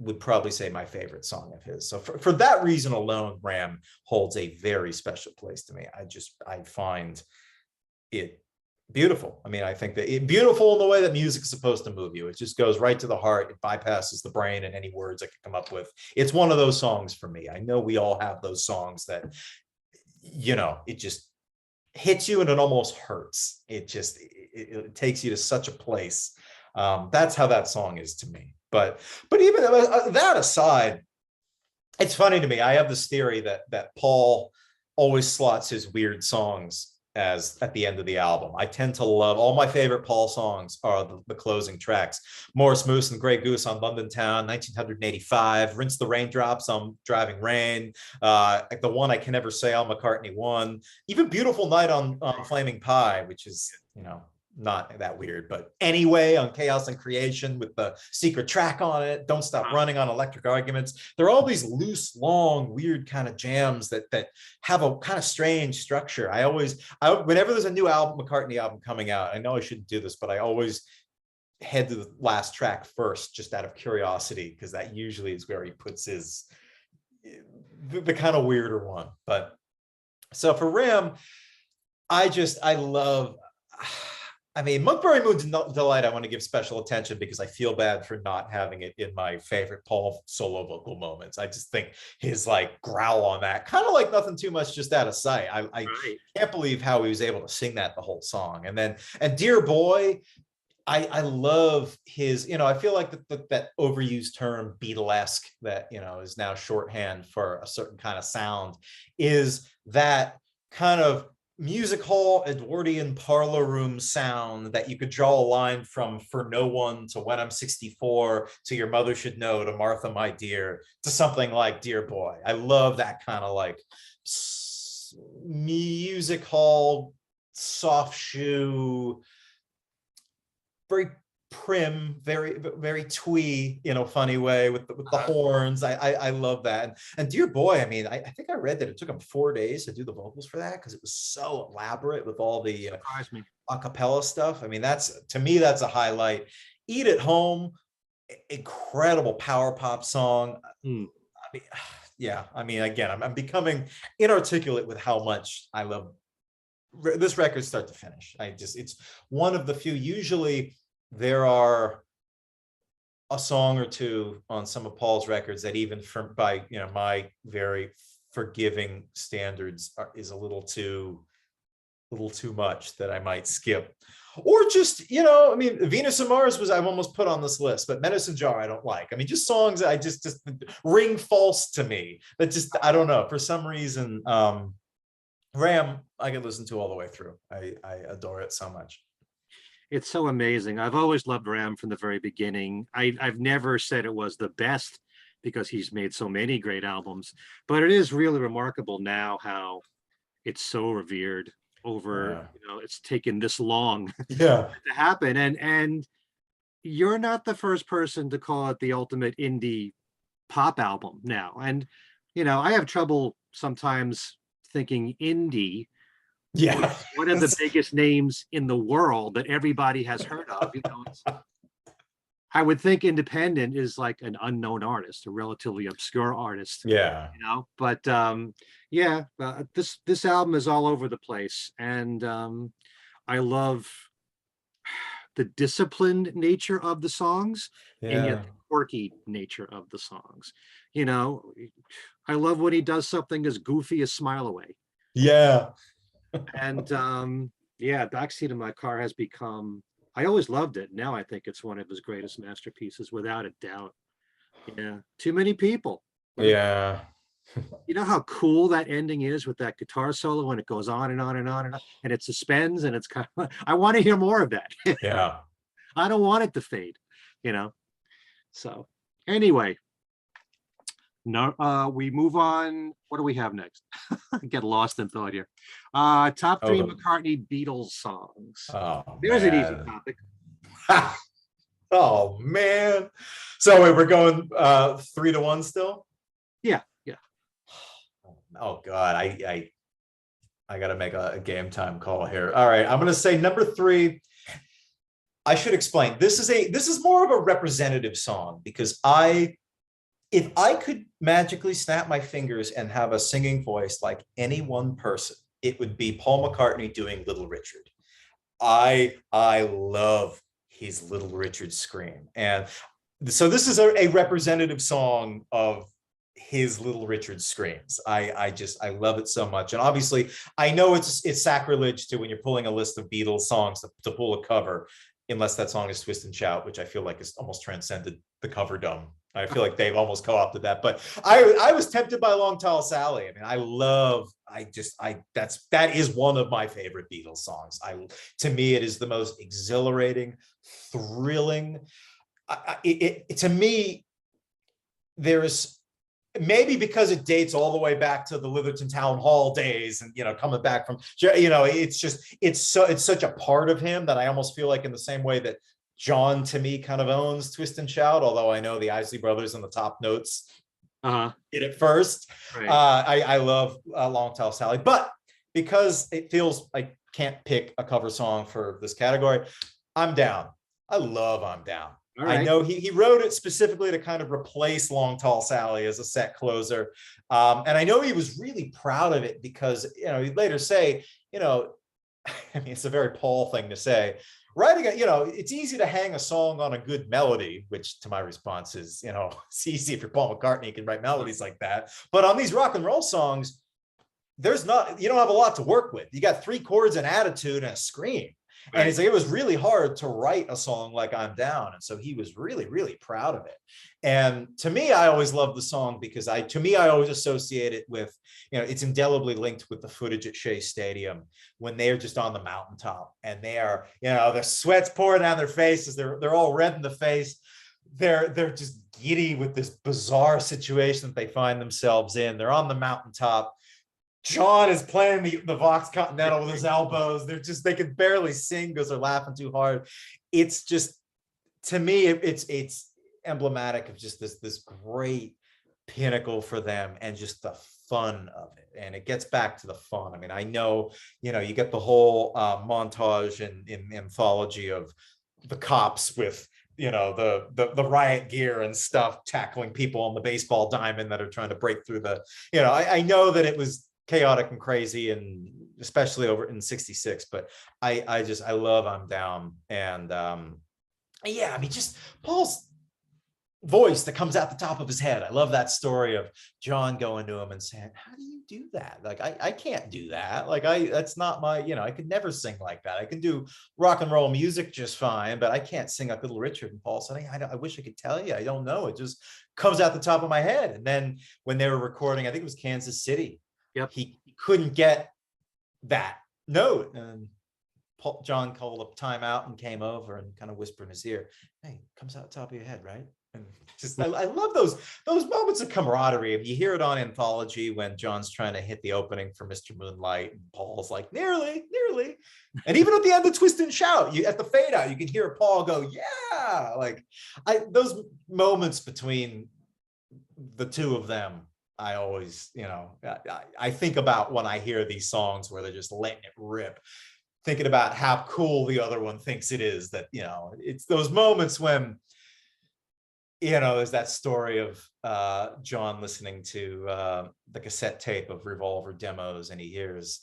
would probably say my favorite song of his. So for that reason alone, Ram holds a very special place to me. I find it beautiful. I mean, I think that it's beautiful in the way that music is supposed to move you. It just goes right to the heart. It bypasses the brain and any words I could come up with. It's one of those songs for me. I know we all have those songs that, it just hits you and it almost hurts. It takes you to such a place. That's how that song is to me. But even that aside, it's funny to me. I have this theory that Paul always slots his weird songs as at the end of the album. I tend to love all my favorite Paul songs are the closing tracks. Morris Moose and Grey Goose on London Town, 1985, Rinse the Raindrops on Driving Rain, the one I Can Never Say on McCartney 1, even Beautiful Night on Flaming Pie, which is, not that weird, but Anyway on Chaos and Creation with the secret track on it, Don't Stop Running on Electric Arguments. There are all these loose, long, weird kind of jams that have a kind of strange structure. Whenever there's a new McCartney album coming out, I know I shouldn't do this, but I always head to the last track first, just out of curiosity, because that usually is where he puts the kind of weirder one. But so for Ram, I love, Monkberry Moon's Delight, I want to give special attention because I feel bad for not having it in my favorite Paul solo vocal moments. I just think his growl on that, kind of like Nothing Too Much, Just Out of Sight. I can't believe how he was able to sing that the whole song. And Dear Boy, I love his, I feel like that overused term Beatlesque that, is now shorthand for a certain kind of sound, is that kind of music hall Edwardian parlor room sound that you could draw a line from For No One to When I'm 64 to Your Mother Should Know to Martha My Dear to something like Dear Boy. I love that kind of music hall soft shoe, very prim, very, very twee in a funny way with the horns. I love that. And Dear Boy, I think I read that it took him 4 days to do the vocals for that because it was so elaborate with all the a cappella stuff. To me, that's a highlight. Eat at Home, incredible power pop song. Again, I'm becoming inarticulate with how much I love this record start to finish. It's one of the few. Usually there are a song or two on some of Paul's records that even by my very forgiving standards is a little too much that I might skip, or just Venus and Mars I've almost put on this list, but Medicine Jar I don't like. Just songs that I just ring false to me, that just, I don't know, for some reason. Ram I can listen to all the way through. I adore it so much. It's so amazing. I've always loved Ram from the very beginning. I've never said it was the best because he's made so many great albums, but it is really remarkable now how it's so revered over, it's taken this long to happen. And you're not the first person to call it the ultimate indie pop album now. And, I have trouble sometimes thinking indie, Yeah. one of the biggest names in the world that everybody has heard of. I would think independent is like an unknown artist, a relatively obscure artist, Yeah. But yeah, this album is all over the place, and I love the disciplined nature of the songs, and yet Yeah. the quirky nature of the songs. You know, I love when he does something as goofy as Smile Away. Yeah. And yeah, Backseat of My Car has become, I always loved it. Now I think it's one of his greatest masterpieces, without a doubt. Yeah, Too Many People. Yeah. You know how cool that ending is with that guitar solo when it goes on and on and on and on, and it suspends, and it's kind of, I want to hear more of that. Yeah. I don't want it to fade, you know. So anyway, no, we move on. What do we have next? Get lost in thought here. Top three Oh, McCartney Beatles songs. oh There's an easy man. topic. Oh man. So wait, we're going 3-1 still? Yeah, yeah. Oh God, I gotta make a game time call here. All right, I'm gonna say number 3. I should explain. This is more of a representative song because if I could magically snap my fingers and have a singing voice like any one person, it would be Paul McCartney doing Little Richard. I love his Little Richard scream. And so this is a representative song of his Little Richard screams. I love it so much. And obviously I know it's sacrilege to, when you're pulling a list of Beatles songs, to pull a cover, unless that song is Twist and Shout, which I feel like is almost transcended the coverdom. I feel like they've almost co-opted that, but I was tempted by Long Tall Sally. I mean, that is one of my favorite Beatles songs. To me, it is the most exhilarating, thrilling. To me, there's, maybe because it dates all the way back to the Litherton Town Hall days, and coming back from, it's such a part of him that I almost feel like, in the same way that John to me kind of owns Twist and Shout, although I know the Isley Brothers and the Top Notes did it first. Right. I love Long Tall Sally, but because it feels I can't pick a cover song for this category, I'm Down. I love I'm Down. Right. I know he wrote it specifically to kind of replace Long Tall Sally as a set closer. And I know he was really proud of it because, he'd later say, I mean, it's a very Paul thing to say. Writing, it's easy to hang a song on a good melody, which to my response is, it's easy if you're Paul McCartney, you can write melodies like that. But on these rock and roll songs, you don't have a lot to work with. You got 3 chords, an attitude, and a scream. Right. And it was really hard to write a song like I'm Down. And so he was really, really proud of it. And to me, I always loved the song because I always associate it with, it's indelibly linked with the footage at Shea Stadium when they're just on the mountaintop and they are, their sweat's pouring down their faces. They're all red in the face. They're just giddy with this bizarre situation that they find themselves in. They're on the mountaintop. John is playing the Vox Continental with his elbows. They can barely sing because they're laughing too hard. It's just, to me, it's emblematic of just this great pinnacle for them and just the fun of it. And it gets back to the fun. I mean, I know, you get the whole montage in anthology of the cops with, the riot gear and stuff, tackling people on the baseball diamond that are trying to break through the, I know that it was chaotic and crazy, and especially over in '66, but I love I'm Down. And yeah, I mean, just Paul's voice that comes out the top of his head. I love that story of John going to him and saying, how do you do that? Like, I can't do that. Like, that's not my, I could never sing like that. I can do rock and roll music just fine, but I can't sing like Little Richard. And Paul said, I wish I could tell you. I don't know. It just comes out the top of my head. And then when they were recording, I think it was Kansas City, yep, he couldn't get that note. And John called up timeout and came over and kind of whispered in his ear, hey, it comes out the top of your head, right? And just, I love those moments of camaraderie. You hear it on Anthology when John's trying to hit the opening for Mr. Moonlight, and Paul's like, nearly. And even at the end of Twist and Shout, at the fade out, you can hear Paul go, yeah. Like, those moments between the two of them I always, I think about when I hear these songs where they're just letting it rip, thinking about how cool the other one thinks it is. That, it's those moments when, there's that story of John listening to the cassette tape of Revolver demos, and he hears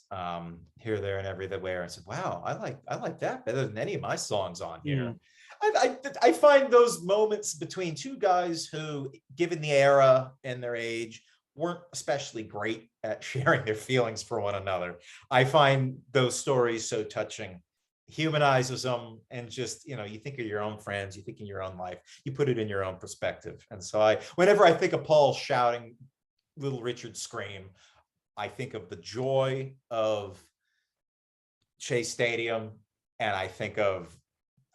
Here, There, and Everywhere, and said, "Wow, I like that better than any of my songs on here." I find those moments between two guys who, given the era and their age, weren't especially great at sharing their feelings for one another. I find those stories so touching. Humanizes them, and just, you think of your own friends, you think in your own life, you put it in your own perspective. And so whenever I think of Paul shouting Little Richard Scream, I think of the joy of Chase Stadium, and I think of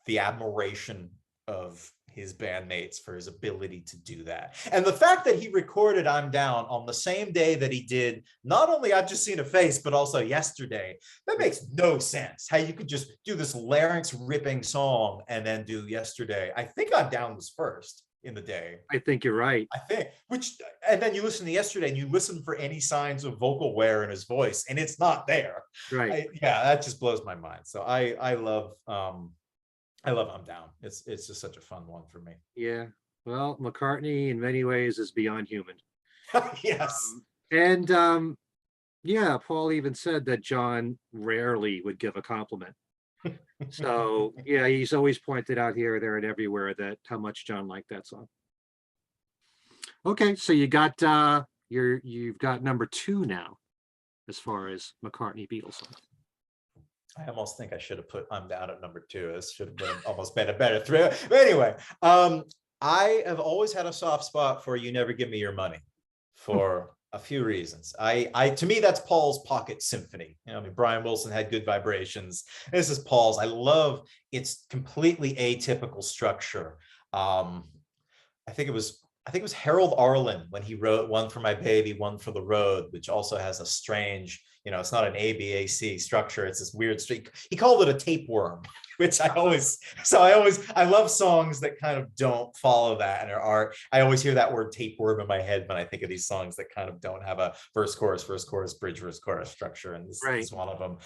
the admiration of his bandmates for his ability to do that. And the fact that he recorded I'm Down on the same day that he did not only I've Just Seen a Face, but also Yesterday, that makes no sense. How you could just do this larynx ripping song and then do Yesterday. I think I'm Down was first in the day. I think you're right. And then you listen to Yesterday and you listen for any signs of vocal wear in his voice, and it's not there. Right. That just blows my mind. So I love I'm Down. It's just such a fun one for me. Yeah. Well, McCartney in many ways is beyond human. Yes. Yeah, Paul even said that John rarely would give a compliment. So yeah, he's always pointed out Here, There, and Everywhere that how much John liked that song. Okay, so you've got number 2 now, as far as McCartney Beatles songs. I almost think I should have put I'm Down at number 2. This should have been almost been a better 3. But anyway, I have always had a soft spot for You Never Give Me Your Money for a few reasons. To me, that's Paul's pocket symphony. Brian Wilson had Good Vibrations. This is Paul's. I love its completely atypical structure. I think it was Harold Arlen when he wrote One for My Baby, One for the Road, which also has a strange, it's not an ABAC structure. It's this weird streak. He called it a tapeworm, which I love songs that kind of don't follow that. And I always hear that word tapeworm in my head when I think of these songs that kind of don't have a verse, chorus, bridge, verse, chorus structure. And this is one of them.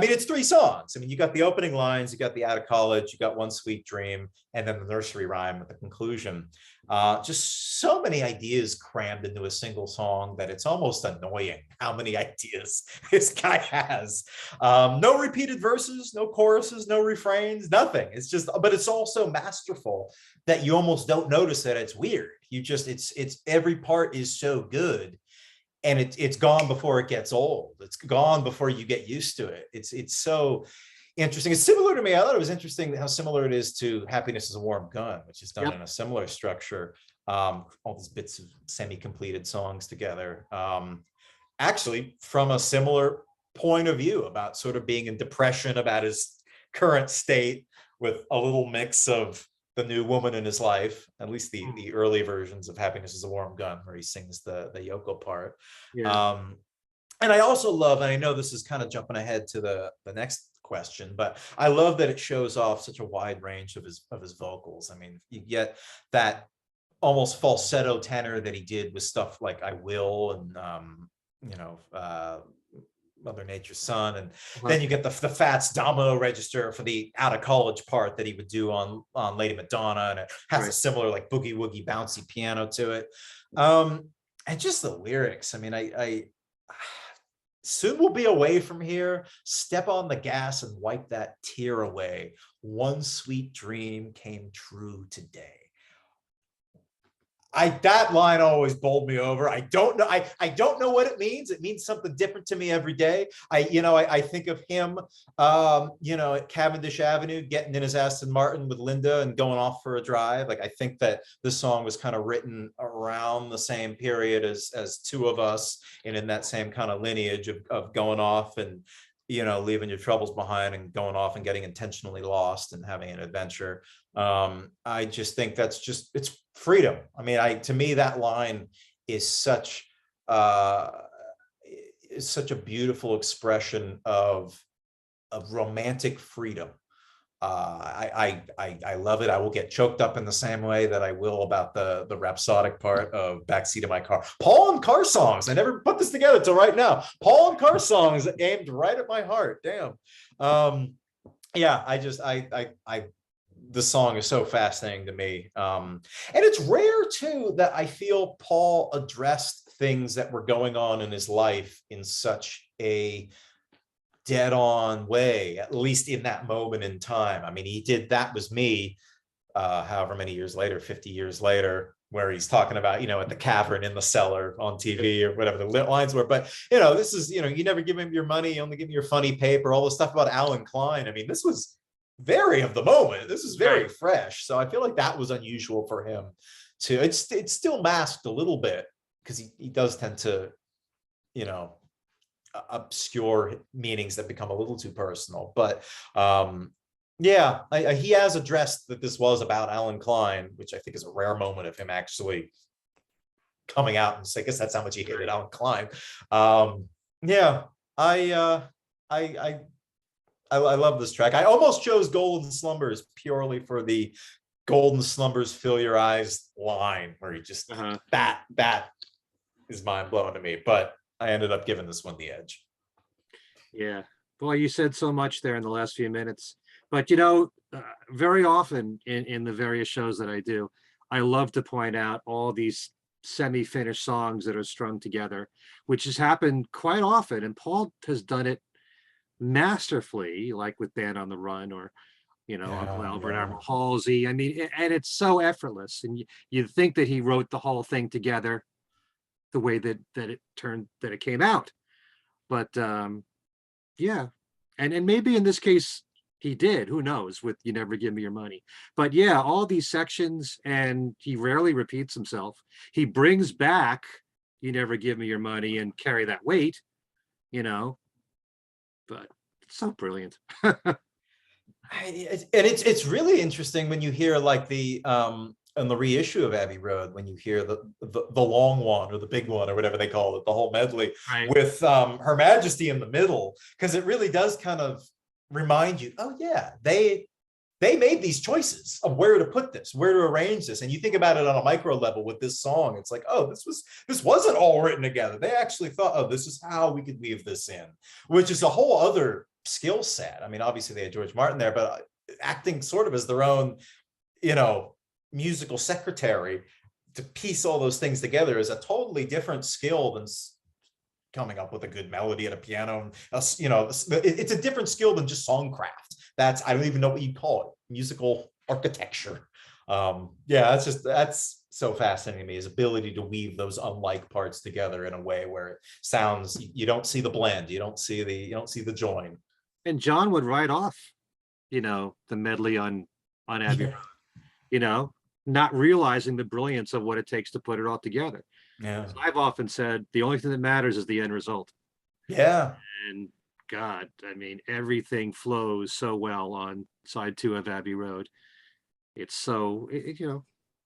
It's 3 songs. You got the opening lines, you got the Out of College, you got One Sweet Dream, and then the nursery rhyme at the conclusion. Just so many ideas crammed into a single song that it's almost annoying how many ideas this guy has. No repeated verses, no choruses, no refrains, nothing. But it's also masterful that you almost don't notice that it's weird. It's every part is so good, and it's gone before it gets old. It's gone before you get used to it. It's so interesting. It's similar to me. I thought it was interesting how similar it is to Happiness is a Warm Gun, which is done in a similar structure. All these bits of semi-completed songs together. Actually, from a similar point of view about sort of being in depression about his current state, with a little mix of the new woman in his life, at least the early versions of Happiness is a Warm Gun, where he sings the Yoko part. Yeah. And I also love, and I know this is kind of jumping ahead to the next question, but I love that it shows off such a wide range of his vocals. You get that almost falsetto tenor that he did with stuff like I Will and Mother Nature's Son, and then you get the Fats domino register for the Out of College part that he would do on Lady Madonna, and it has a similar like boogie woogie bouncy piano to it. And just the lyrics. I soon we'll be away from here. Step on the gas and wipe that tear away. One sweet dream came true today. That line always bowled me over. I don't know. I don't know what it means. It means something different to me every day. I think of him, at Cavendish Avenue, getting in his Aston Martin with Linda and going off for a drive. Like, I think that this song was kind of written around the same period as Two of Us, and in that same kind of lineage of going off and, leaving your troubles behind and going off and getting intentionally lost and having an adventure. I just think it's freedom. To me, that line is such a beautiful expression of romantic freedom. I love it. I will get choked up in the same way that I will about the rhapsodic part of Backseat of My Car. Paul and Car Songs. I never put this together till right now. Paul and Car Songs aimed right at my heart. Damn. Yeah, I the song is so fascinating to me. And it's rare too that I feel Paul addressed things that were going on in his life in such a dead-on way, at least in that moment in time. I mean, he did That Was Me, however many years later, 50 years later, where he's talking about, at the cavern in the cellar on TV or whatever the lines were. But, this is, you never give him your money, you only give him your funny paper, all the stuff about Alan Klein. I mean, this was very of the moment. This is very fresh. So I feel like that was unusual for him too. It's still masked a little bit because he does tend to, obscure meanings that become a little too personal. But yeah, he has addressed that this was about Alan Klein, which I think is a rare moment of him actually coming out and say, I guess that's how much he hated Alan Klein. Yeah, I love this track. I almost chose Golden Slumbers purely for the Golden Slumbers fill your eyes line, where he just that is mind blowing to me. But I ended up giving this one the edge. Yeah. Boy, you said so much there in the last few minutes. But, very often in the various shows that I do, I love to point out all these semi-finished songs that are strung together, which has happened quite often. And Paul has done it masterfully, like with Band on the Run or, Uncle Albert, Albert Halsey. I mean, and it's so effortless. And you'd think that he wrote the whole thing together the way that it came out. But yeah, and maybe in this case he did, who knows, with You Never Give Me Your Money. But yeah, all these sections, and he rarely repeats himself. He brings back You Never Give Me Your Money and Carry That Weight, but it's so brilliant. And it's really interesting when you hear like the on the reissue of Abbey Road, when you hear the long one or the big one or whatever they call it, the whole medley with Her Majesty in the middle, because it really does kind of remind you, oh yeah, they made these choices of where to put this, where to arrange this. And you think about it on a micro level with this song, it's like, oh, this wasn't all written together. They actually thought, oh, this is how we could weave this in, which is a whole other skill set. I mean, obviously they had George Martin there, but acting sort of as their own, musical secretary to piece all those things together is a totally different skill than coming up with a good melody at a piano. It's a different skill than just songcraft. I don't even know what you call it, musical architecture. Yeah, that's so fascinating to me, his ability to weave those unlike parts together in a way where it sounds, you don't see the blend, you don't see the join. And John would write off, the medley on Abbey Road, not realizing the brilliance of what it takes to put it all together. Yeah. So I've often said the only thing that matters is the end result. Yeah. And God, I mean, everything flows so well on side 2 of Abbey Road. It's so,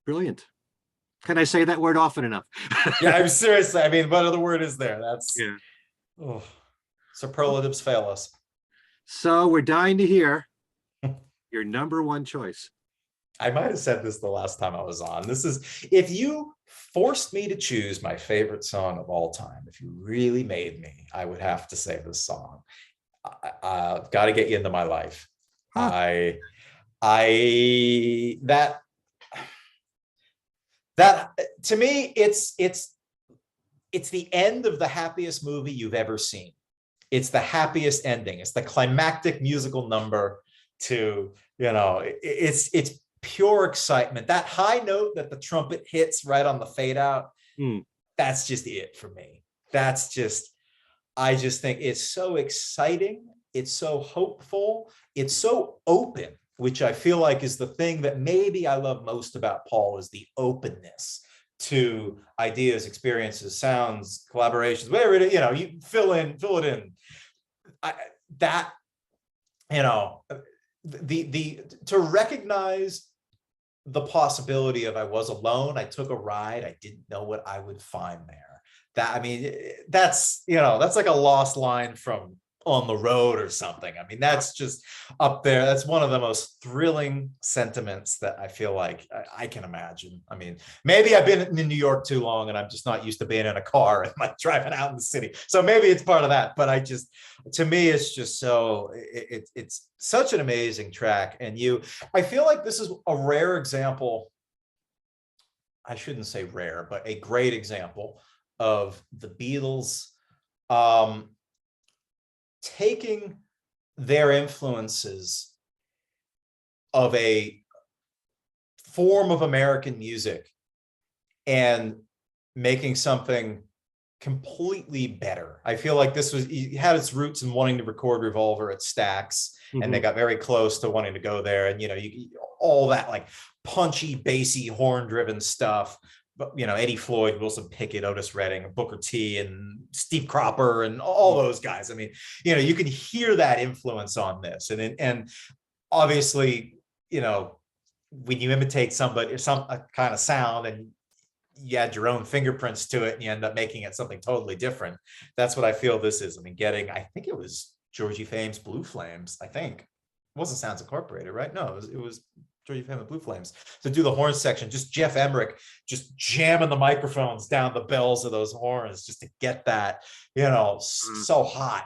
brilliant. Can I say that word often enough? Yeah, I'm serious. I mean, what other word is there? That's, yeah. Superlatives fail us. So we're dying to hear your number one choice. I might have said this the last time I was on. This is, if you forced me to choose my favorite song of all time, if you really made me, I would have to say this song. I've got to get you into my life. That to me, it's the end of the happiest movie you've ever seen. It's the happiest ending. It's the climactic musical number to, it's pure excitement. That high note that the trumpet hits right on the fade out, that's just it for me. I just think it's so exciting. It's so hopeful. It's so open, which I feel like is the thing that maybe I love most about Paul, is the openness to ideas, experiences, sounds, collaborations, whatever it is, you fill it in. To recognize the possibility of I was alone, I took a ride, I didn't know what I would find there. That's like a lost line from on the road or something. I mean, that's just up there. That's one of the most thrilling sentiments that I feel like I can imagine. I mean, maybe I've been in New York too long and I'm just not used to being in a car and like driving out in the city. So maybe it's part of that, but to me, it's just it's such an amazing track. And I feel like this is a rare example. I shouldn't say rare, but a great example of the Beatles, taking their influences of a form of American music and making something completely better. I feel like he had its roots in wanting to record Revolver at Stax, and they got very close to wanting to go there. And, all that like punchy, bassy, horn-driven stuff. But, Eddie Floyd, Wilson Pickett, Otis Redding, Booker T, and Steve Cropper, and all those guys. I mean, you can hear that influence on this. And obviously, when you imitate somebody, some kind of sound, and you add your own fingerprints to it, and you end up making it something totally different. That's what I feel this is. I mean, I think it was Georgie Fame's Blue Flames. I think it wasn't Sounds Incorporated, right? No, it was Georgie Fame and Blue Flames to do the horn section. Just Jeff Emmerich just jamming the microphones down the bells of those horns just to get that, so hot.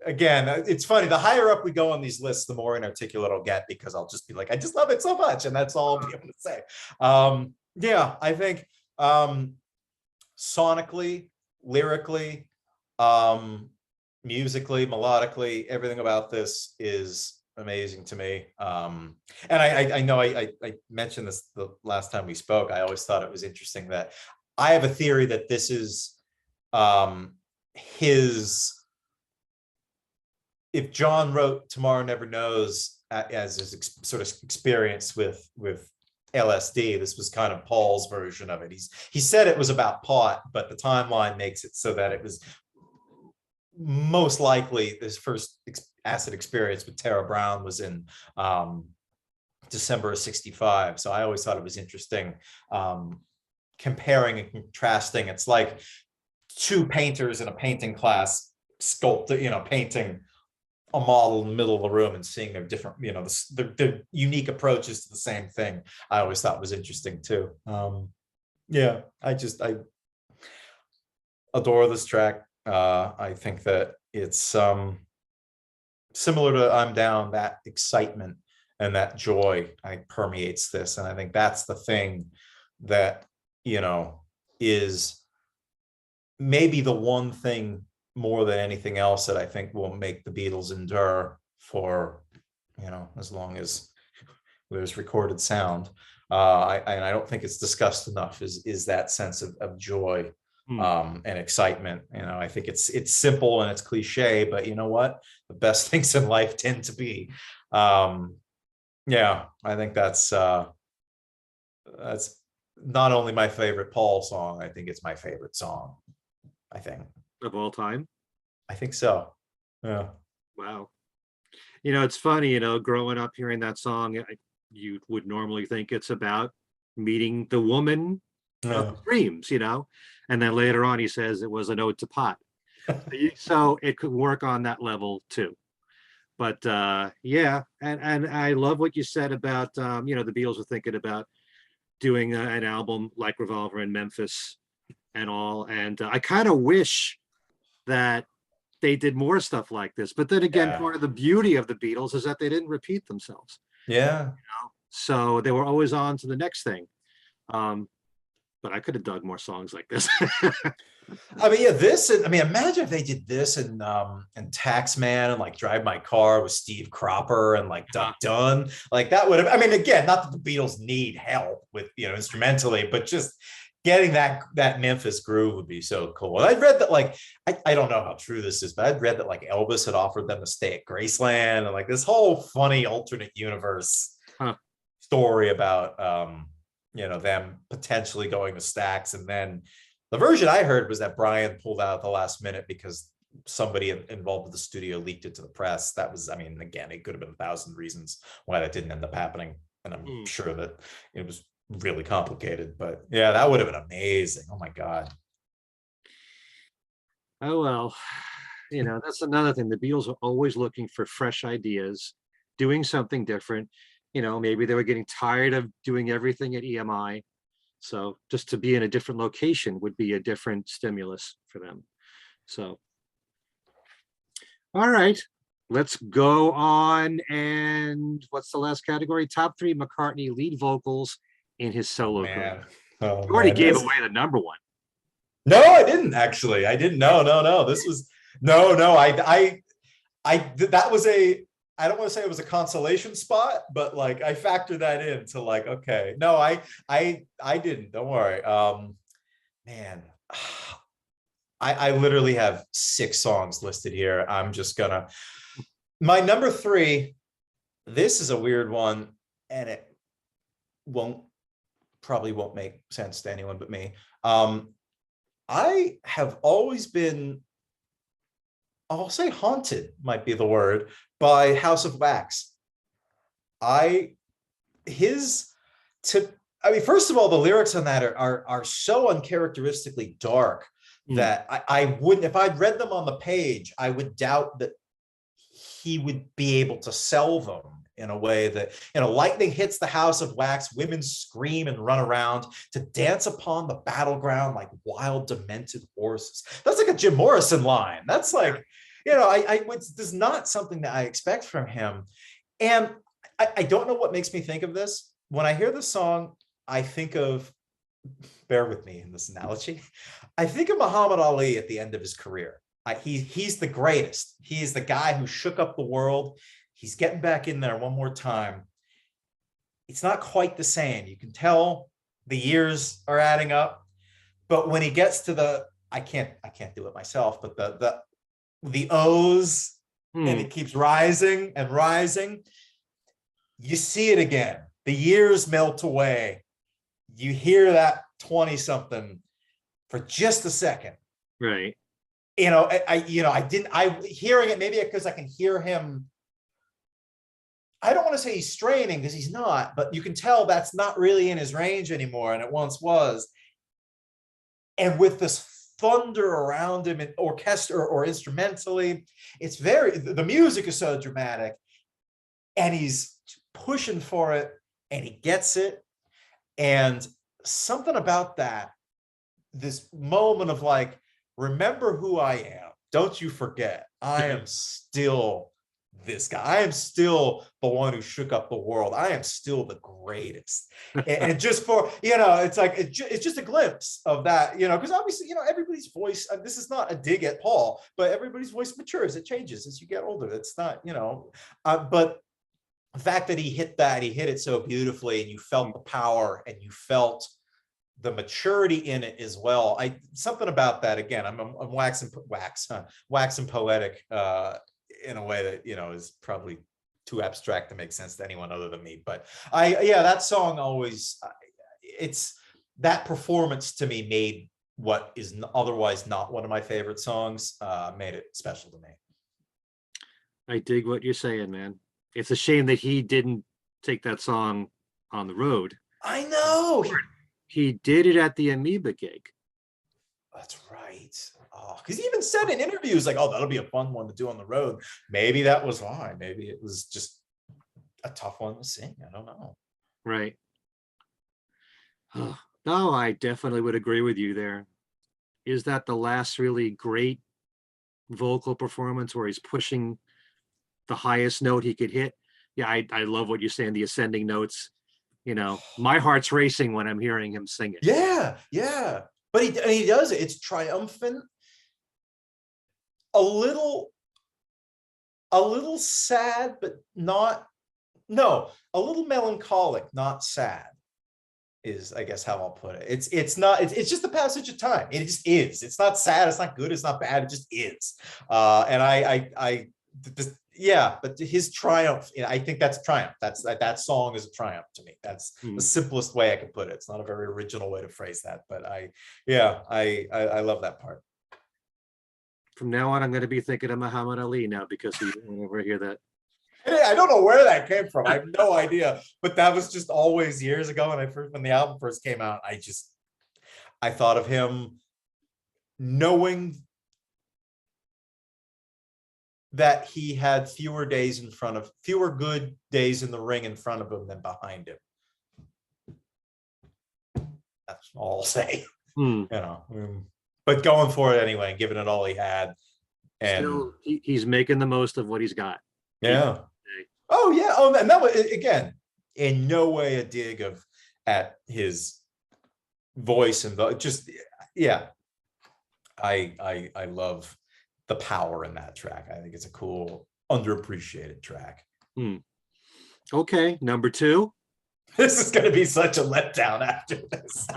Again, it's funny. The higher up we go on these lists, the more inarticulate I'll get, because I'll just be like, I just love it so much, and that's all I'll be able to say. I think sonically, lyrically, musically, melodically, everything about this is amazing to me. And I know I mentioned this the last time we spoke. I always thought it was interesting that I have a theory that this is if John wrote Tomorrow Never Knows as his sort of experience with LSD, this was kind of Paul's version of it. He said it was about pot, but the timeline makes it so that it was most likely his first acid experience with Tara Brown was in December of '65. So I always thought it was interesting comparing and contrasting. It's like two painters in a painting class painting a model in the middle of the room and seeing their different, their unique approaches to the same thing. I always thought was interesting too. I adore this track. I think that it's similar to I'm Down. That excitement and that joy, permeates this. And I think that's the thing that, is maybe the one thing more than anything else that I think will make the Beatles endure for, as long as there's recorded sound. And I don't think it's discussed enough is that sense of joy and excitement. I think it's simple and it's cliche, but you know what? The best things in life tend to be. I think that's not only my favorite Paul song, I think it's my favorite song. I think. Of all time? I think so. Yeah. Wow. It's funny, growing up hearing that song, you would normally think it's about meeting the woman of his dreams, and then later on he says it was an ode to pot. So it could work on that level too. But and I love what you said about, the Beatles were thinking about doing an album like Revolver in Memphis and all. And I kind of wish that they did more stuff like this. But then again, part of the beauty of the Beatles is that they didn't repeat themselves. Yeah. So they were always on to the next thing. But I could have dug more songs like this. Imagine if they did this and Taxman and like Drive My Car with Steve Cropper and like Duck Dunn. Like that would have, again, not that the Beatles need help with, instrumentally, but just getting that Memphis groove would be so cool. And I'd read that, like, I don't know how true this is, but I'd read that like Elvis had offered them to stay at Graceland, and like this whole funny alternate universe story about them potentially going to Stax. And then the version I heard was that Brian pulled out at the last minute because somebody involved with the studio leaked it to the press. That was, again, it could have been 1,000 reasons why that didn't end up happening. And I'm sure that it was really complicated, but yeah, that would have been amazing. Oh my God. Oh, well, that's another thing. The Beatles are always looking for fresh ideas, doing something different. Maybe they were getting tired of doing everything at EMI. So just to be in a different location would be a different stimulus for them. So, all right, let's go on. And what's the last category? Top three McCartney lead vocals in his solo career. Oh You already man. gave away the number one. No, I didn't actually. I didn't. No, no, no. This was no, no. That was a. I don't want to say it was a consolation spot, but like I factored that in to like, okay, no, I didn't. Don't worry. Man, I literally have 6 songs listed here. I'm just gonna. My number 3. This is a weird one, and it probably won't make sense to anyone but me. I have always been, I'll say haunted might be the word, by House of Wax. First of all, the lyrics on that are so uncharacteristically dark that I wouldn't, if I'd read them on the page, I would doubt that he would be able to sell them in a way that, lightning hits the House of Wax, women scream and run around to dance upon the battleground like wild, demented horses. That's like a Jim Morrison line. That's like, this is not something that I expect from him. And I don't know what makes me think of this. When I hear this song, I think of, bear with me in this analogy, I think of Muhammad Ali at the end of his career. He's the greatest. He's the guy who shook up the world. He's getting back in there one more time. It's not quite the same. You can tell the years are adding up. But when he gets to I can't do it myself, but the O's, and it keeps rising and rising. You see it again. The years melt away. You hear that 20-something for just a second. Right. Hearing it, maybe because I can hear him. I don't want to say he's straining because he's not, but you can tell that's not really in his range anymore, and it once was. And with this thunder around him in orchestra or instrumentally, the music is so dramatic, and he's pushing for it, and he gets it. And something about that, this moment of like, remember who I am. Don't you forget. I am still this guy. I am still the one who shook up the world. I am still the greatest. And just for, it's like, it's just a glimpse of that, because obviously, everybody's voice, this is not a dig at Paul, but everybody's voice matures. It changes as you get older. It's not, but the fact that he hit it so beautifully, and you felt the power, and you felt the maturity in it as well. Something about that, again, I'm waxing poetic in a way that is probably too abstract to make sense to anyone other than me. But that song always, it's that performance to me made what is otherwise not one of my favorite songs, made it special to me. I dig what you're saying, man. It's a shame that he didn't take that song on the road. I know. He did it at the Amoeba gig. That's right. Oh, because he even said in interviews like, "Oh, that'll be a fun one to do on the road." Maybe that was why. Maybe it was just a tough one to sing. I don't know. Right. No, I definitely would agree with you there. Is that the last really great vocal performance where he's pushing the highest note he could hit? Yeah, I love what you're saying, the ascending notes. My heart's racing when I'm hearing him sing it. Yeah, yeah. But he does it. It's triumphant. A little sad, but not. No, a little melancholic, not sad, is I guess how I'll put it. It's not. It's just the passage of time. It just is. It's not sad. It's not good. It's not bad. It just is. Yeah, but his triumph, I think that's triumph. That song is a triumph to me. That's the simplest way I could put it. It's not a very original way to phrase that, but I love that part. From now on, I'm going to be thinking of Muhammad Ali now because we never hear that. I don't know where that came from. I have no idea, but that was just always years ago when the album first came out. I thought of him knowing that he had fewer good days in the ring in front of him than behind him. That's all I'll say. Hmm. But going for it anyway, and giving it all he had. And still, he's making the most of what he's got. Yeah. Oh yeah. Oh, and that was, again, in no way a dig at his voice and just, yeah. I love the power in that track. I think it's a cool, underappreciated track. Okay, number 2. This is going to be such a letdown after this.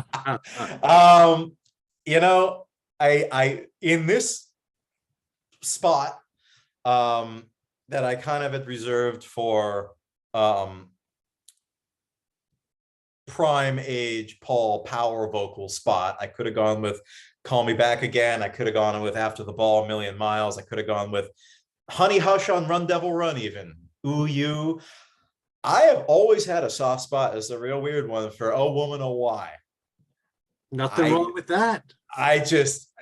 I in this spot that I kind of had reserved for prime age Paul power vocal spot. I could have gone with Call Me Back Again. I could have gone with After the Ball, A Million Miles. I could have gone with Honey Hush on Run Devil Run even. Ooh You. I have always had a soft spot as the real weird one for Oh Woman, Oh Why. Nothing wrong with that. I just,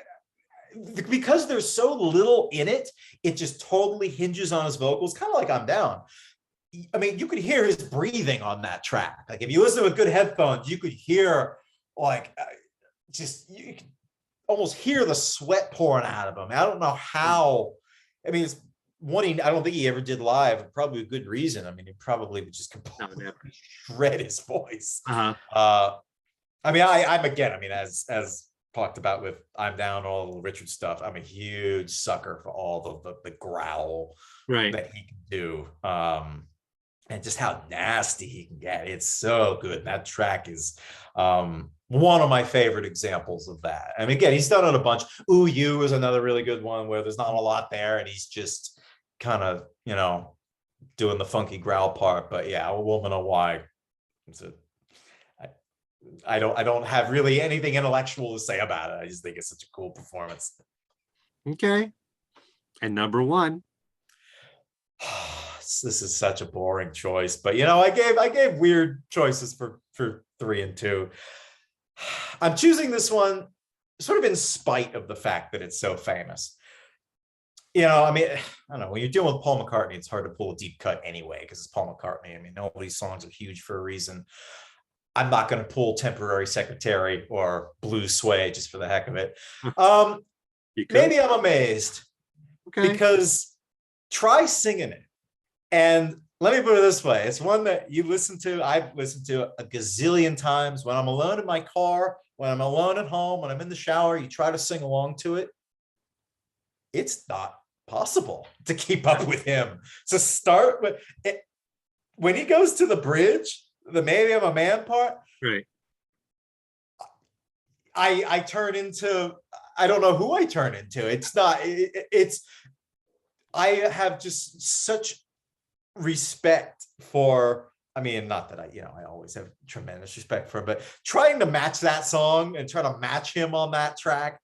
because there's so little in it, it just totally hinges on his vocals, kind of like I'm Down. I mean, you could hear his breathing on that track. Like if you listen with good headphones, you could hear like you could almost hear the sweat pouring out of him. I don't know how. I mean, it's one I don't think he ever did live. Probably a good reason. I mean, he probably would just completely shred his voice. I mean, I'm again. I mean, as talked about with I'm Down, all the Richard stuff. I'm a huge sucker for all the growl that he can do. And just how nasty he can get. It's so good. That track is one of my favorite examples of that. I mean, again, he's done it a bunch. Ooh You is another really good one where there's not a lot there and he's just kind of, doing the funky growl part. But yeah, A Woman, Oh Why. I don't have really anything intellectual to say about it. I just think it's such a cool performance. Okay. And number 1. This is such a boring choice, but I gave weird choices for 3 and 2. I'm choosing this one sort of in spite of the fact that it's so famous. I mean, I don't know, when you're dealing with Paul McCartney, it's hard to pull a deep cut anyway, because it's Paul McCartney. I mean, all these songs are huge for a reason. I'm not going to pull Temporary Secretary or Blue Sway just for the heck of it. Maybe I'm amazed. Okay. Because try singing it. And let me put it this way. It's one that I've listened to a gazillion times when I'm alone in my car, when I'm alone at home, when I'm in the shower, you try to sing along to it. It's not possible to keep up with him. So start with it. When he goes to the bridge, the Maybe I'm a Man part. Right. I turn into, I don't know who I turn into. It's not, I have just such respect for, I mean, not that I always have tremendous respect for him, but trying to match that song and try to match him on that track,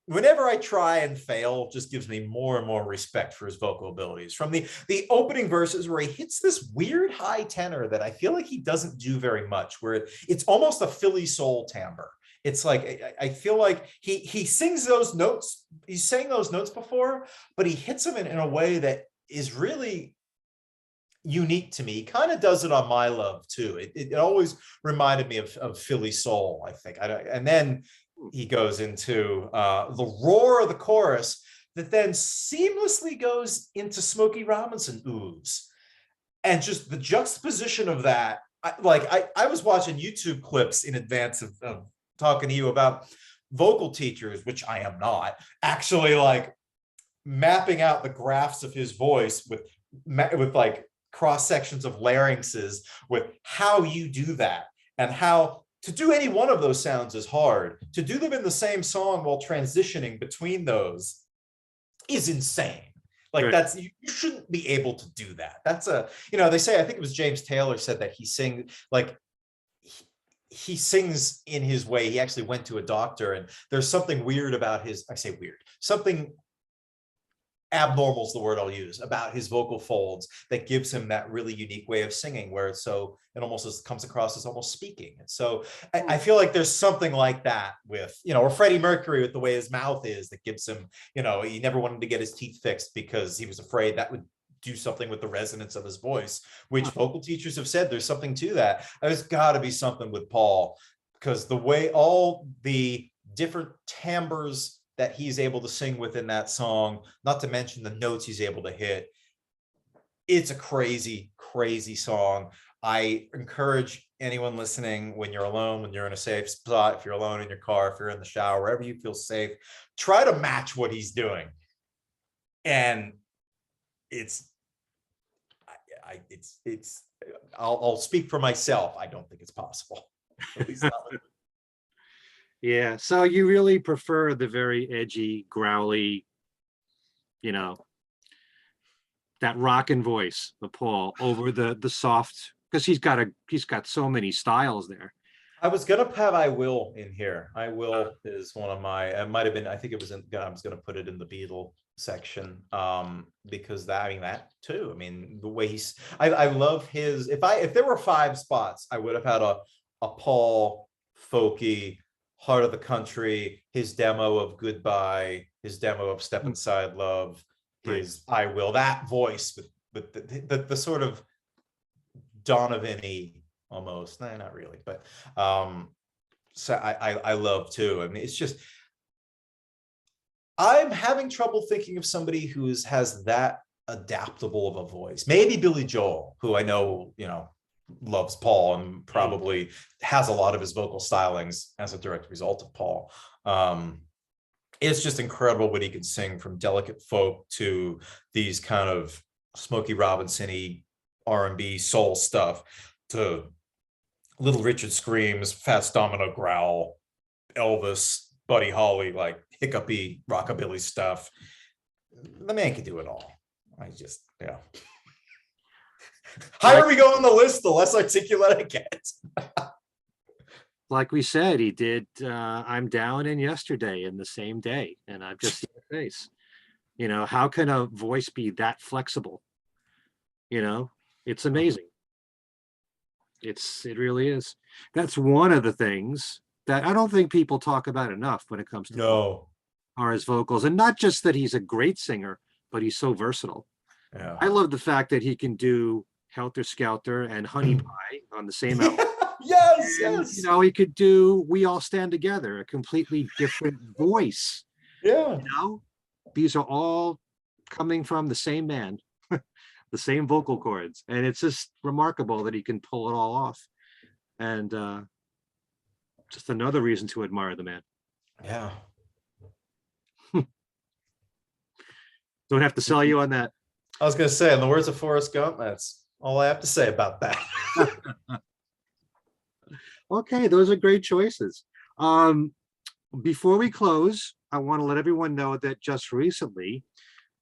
whenever I try and fail, just gives me more and more respect for his vocal abilities. From the opening verses where he hits this weird high tenor that I feel like he doesn't do very much, where it's almost a Philly soul timbre. It's like, I feel like he sings those notes. He's sang those notes before, but he hits them in a way that is really unique to me. He kind of does it on My Love too. It always reminded me of Philly soul, I think. And then he goes into the roar of the chorus that then seamlessly goes into Smokey Robinson oohs. And just the juxtaposition of that, I was watching YouTube clips in advance of talking to you about vocal teachers, which I am not, actually like mapping out the graphs of his voice with like cross sections of larynxes, with how you do that, and how to do any one of those sounds is hard. To do them in the same song while transitioning between those is insane. Like right. You shouldn't be able to do that. That's they say, I think it was James Taylor said that he sings in his way. He actually went to a doctor, and there's something weird about something abnormal is the word I'll use, about his vocal folds that gives him that really unique way of singing, where it's so, it almost comes across as almost speaking. And so I feel like there's something like that with, or Freddie Mercury with the way his mouth is, that gives him, he never wanted to get his teeth fixed because he was afraid that would do something with the resonance of his voice, which vocal teachers have said there's something to that. There's got to be something with Paul, because the way all the different timbres that he's able to sing within that song, not to mention the notes he's able to hit. It's a crazy, crazy song. I encourage anyone listening, when you're alone, when you're in a safe spot, if you're alone in your car, if you're in the shower, wherever you feel safe, try to match what he's doing. And I'll speak for myself. I don't think it's possible. At least not with Yeah, so you really prefer the very edgy, growly, that rockin' voice of Paul over the soft, because he's got so many styles there. I was gonna have "I Will" in here. "I Will" is one of my. It might have been. I think it was in. I was gonna put it in the Beatles section, because that too. I mean, the way he's. I love his. If there were 5 spots, I would have had a Paul folky, Heart of the Country, his demo of "Goodbye," his demo of "Step Inside Love," his "I Will." That voice with the sort of Donovan-y almost. No, not really, but so I love too. I mean, it's just, I'm having trouble thinking of somebody who has that adaptable of a voice. Maybe Billy Joel, who I know, loves Paul and probably has a lot of his vocal stylings as a direct result of Paul. It's just incredible what he can sing, from delicate folk to these kind of Smokey Robinson-y R&B soul stuff, to Little Richard screams, Fats Domino growl, Elvis, Buddy Holly, like hiccupy rockabilly stuff. The man can do it all. Higher we go on the list, the less articulate I get. Like we said, he did "I'm Down" and "Yesterday" in the same day, and I've just seen the face. How can a voice be that flexible? It's amazing. It really is. That's one of the things that I don't think people talk about enough when it comes to Paul, are his vocals. And not just that he's a great singer, but he's so versatile. Yeah. I love the fact that he can do "Helter Skelter" and "Honey Pie" on the same album. Yes. He could do "We All Stand Together," a completely different voice. Yeah. These are all coming from the same man, the same vocal cords. And it's just remarkable that he can pull it all off. And just another reason to admire the man. Yeah. Don't have to sell you on that. I was going to say, in the words of Forrest Gump, that's all I have to say about that. Okay, those are great choices. Before we close, I want to let everyone know that just recently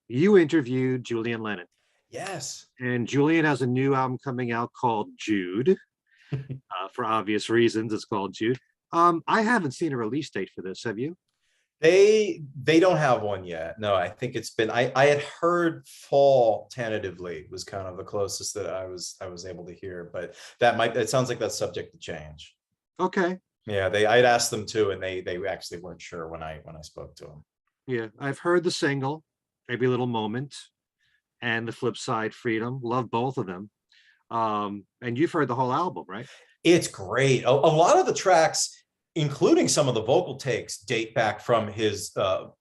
you interviewed Julian Lennon. Yes. And Julian has a new album coming out called Jude. For obvious reasons, it's called Jude. I haven't seen a release date for this. Have you? They don't have one yet. No, I think it's been, I had heard fall tentatively was kind of the closest that I was able to hear, but it sounds like that's subject to change. Okay. Yeah, I'd asked them too, and they actually weren't sure when I spoke to them. Yeah, I've heard the single, Every Little Moment, and the flip side, Freedom. Love both of them. And you've heard the whole album, right? It's great. A lot of the tracks, including some of the vocal takes, date back from his the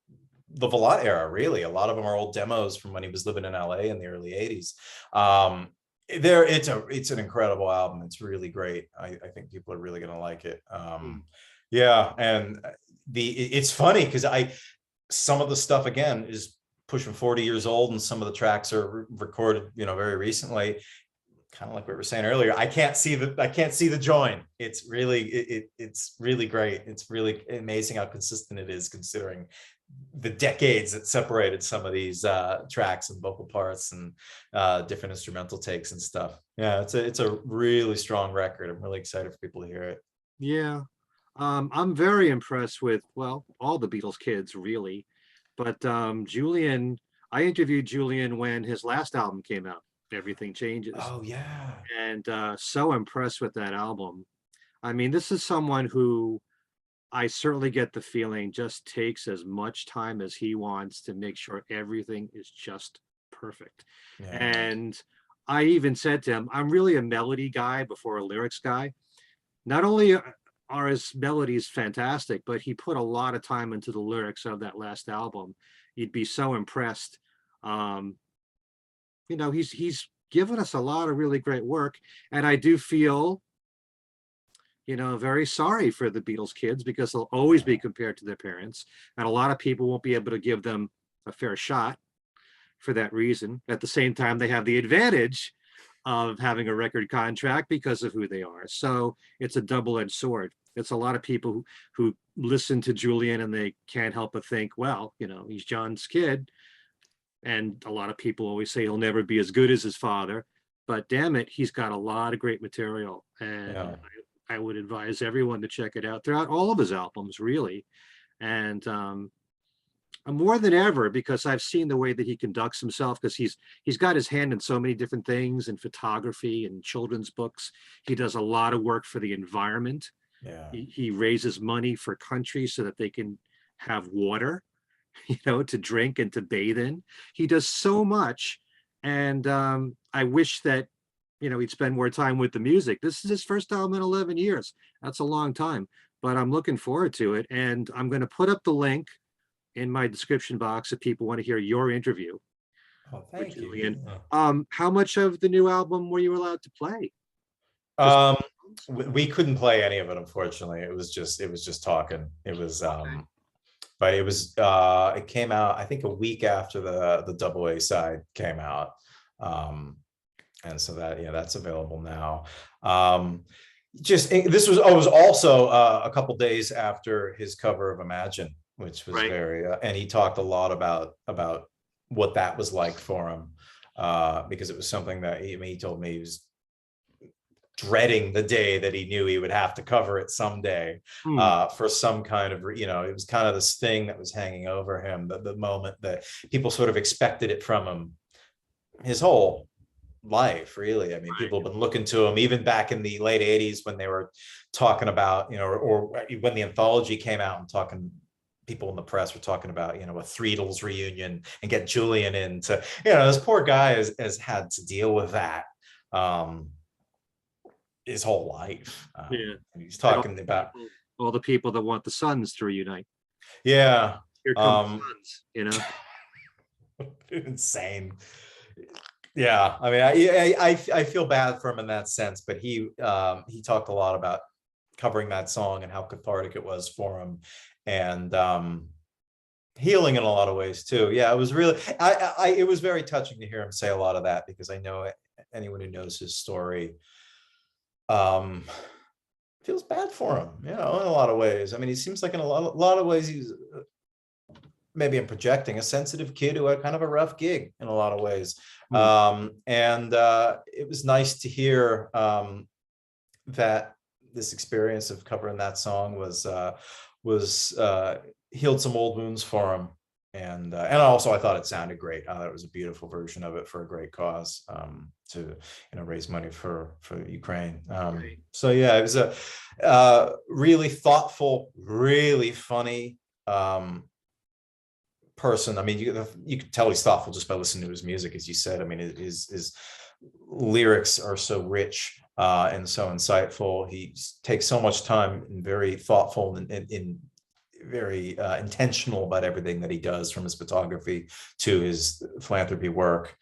Velat era. Really, a lot of them are old demos from when he was living in LA in the early 80s. It's an incredible album. It's really great. I think people are really gonna like it. Yeah, and it's funny because some of the stuff again is pushing 40 years old, and some of the tracks are recorded very recently. Kind of like what we were saying earlier, I can't see the join. It's really it's really great. It's really amazing how consistent it is, considering the decades that separated some of these tracks and vocal parts and different instrumental takes and stuff. Yeah, it's a really strong record. I'm really excited for people to hear it. Yeah, I'm very impressed with all the Beatles kids, really, but Julian, I interviewed Julian when his last album came out, Everything Changes, Oh yeah. and so impressed with that album. I mean, this is someone who I certainly get the feeling just takes as much time as he wants to make sure everything is just perfect. Yeah. And I even said to him, I'm really a melody guy before a lyrics guy. Not only are his melodies fantastic, but he put a lot of time into the lyrics of that last album. You'd be so impressed. Um, he's given us a lot of really great work, and I do feel, very sorry for the Beatles kids because they'll always be compared to their parents, and a lot of people won't be able to give them a fair shot for that reason. At the same time, they have the advantage of having a record contract because of who they are. So it's a double-edged sword. It's a lot of people who listen to Julian and they can't help but think, well, he's John's kid. And a lot of people always say he'll never be as good as his father, but damn it, he's got a lot of great material. And Yeah. I would advise everyone to check it out throughout all of his albums, really. And more than ever, because I've seen the way that he conducts himself, because he's got his hand in so many different things, in photography and children's books. He does a lot of work for the environment. Yeah. He raises money for countries so that they can have water, to drink and to bathe in. He does so much. And I wish that, he'd spend more time with the music. This is his first album in 11 years. That's a long time, but I'm looking forward to it. And I'm going to put up the link in my description box if people want to hear your interview Oh, with thank you. Julian. Yeah. How much of the new album were you allowed to play? Um, we couldn't play any of it, unfortunately. It was just talking. It was but it came out, I think, a week after the double A side came out. And so that's available now. This was also a couple days after his cover of Imagine, which was Right. very and he talked a lot about what that was like for him, because it was something that he told me he was dreading the day that he knew he would have to cover it someday, for some kind of, it was kind of this thing that was hanging over him, the moment that people sort of expected it from him his whole life, really. I mean, people have been looking to him even back in the late 80s when they were talking about, or when the anthology came out and people in the press were talking about, a Threedles reunion and get Julian in to, this poor guy has had to deal with that his whole life. Yeah. And he's talking about all the people that want the Suns to reunite. Yeah. Here come the Suns, Insane. Yeah, I mean, I feel bad for him in that sense, but he talked a lot about covering that song and how cathartic it was for him, and healing in a lot of ways too. Yeah, it was really, it was very touching to hear him say a lot of that, because I know anyone who knows his story feels bad for him, in a lot of ways. I mean, he seems like in a lot of ways he's, maybe I'm projecting, a sensitive kid who had kind of a rough gig in a lot of ways. And it was nice to hear that this experience of covering that song was healed some old wounds for him. And also I thought it sounded great. It was a beautiful version of it for a great cause, to raise money for Ukraine. So yeah, it was a really thoughtful, really funny person. I mean, you could tell he's thoughtful just by listening to his music, as you said. I mean, his lyrics are so rich and so insightful. He takes so much time and very thoughtful and very intentional about everything that he does, from his photography to his philanthropy work,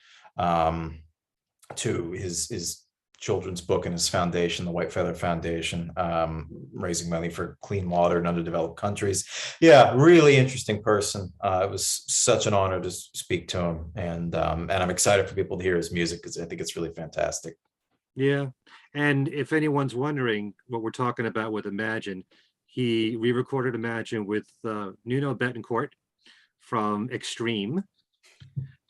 to his children's book and his foundation, the White Feather Foundation, raising money for clean water in underdeveloped countries. Yeah, really interesting person. It was such an honor to speak to him, and I'm excited for people to hear his music, because I think it's really fantastic. Yeah, and if anyone's wondering what we're talking about with Imagine, he re-recorded Imagine with Nuno Betancourt from Extreme,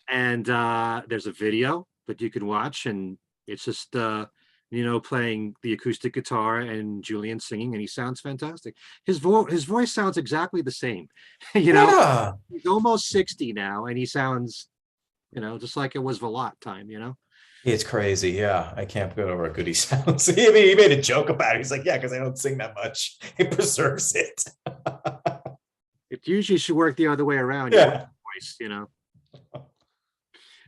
and there's a video that you can watch, and it's just playing the acoustic guitar and Julian singing, and he sounds fantastic. His voice sounds exactly the same. Yeah. He's almost 60 now, and he sounds just like it was Velat time, It's crazy. Yeah, I can't get over how good he sounds. I mean, he made a joke about it. He's like, yeah, because I don't sing that much. It preserves it. It usually should work the other way around. Yeah. Voice.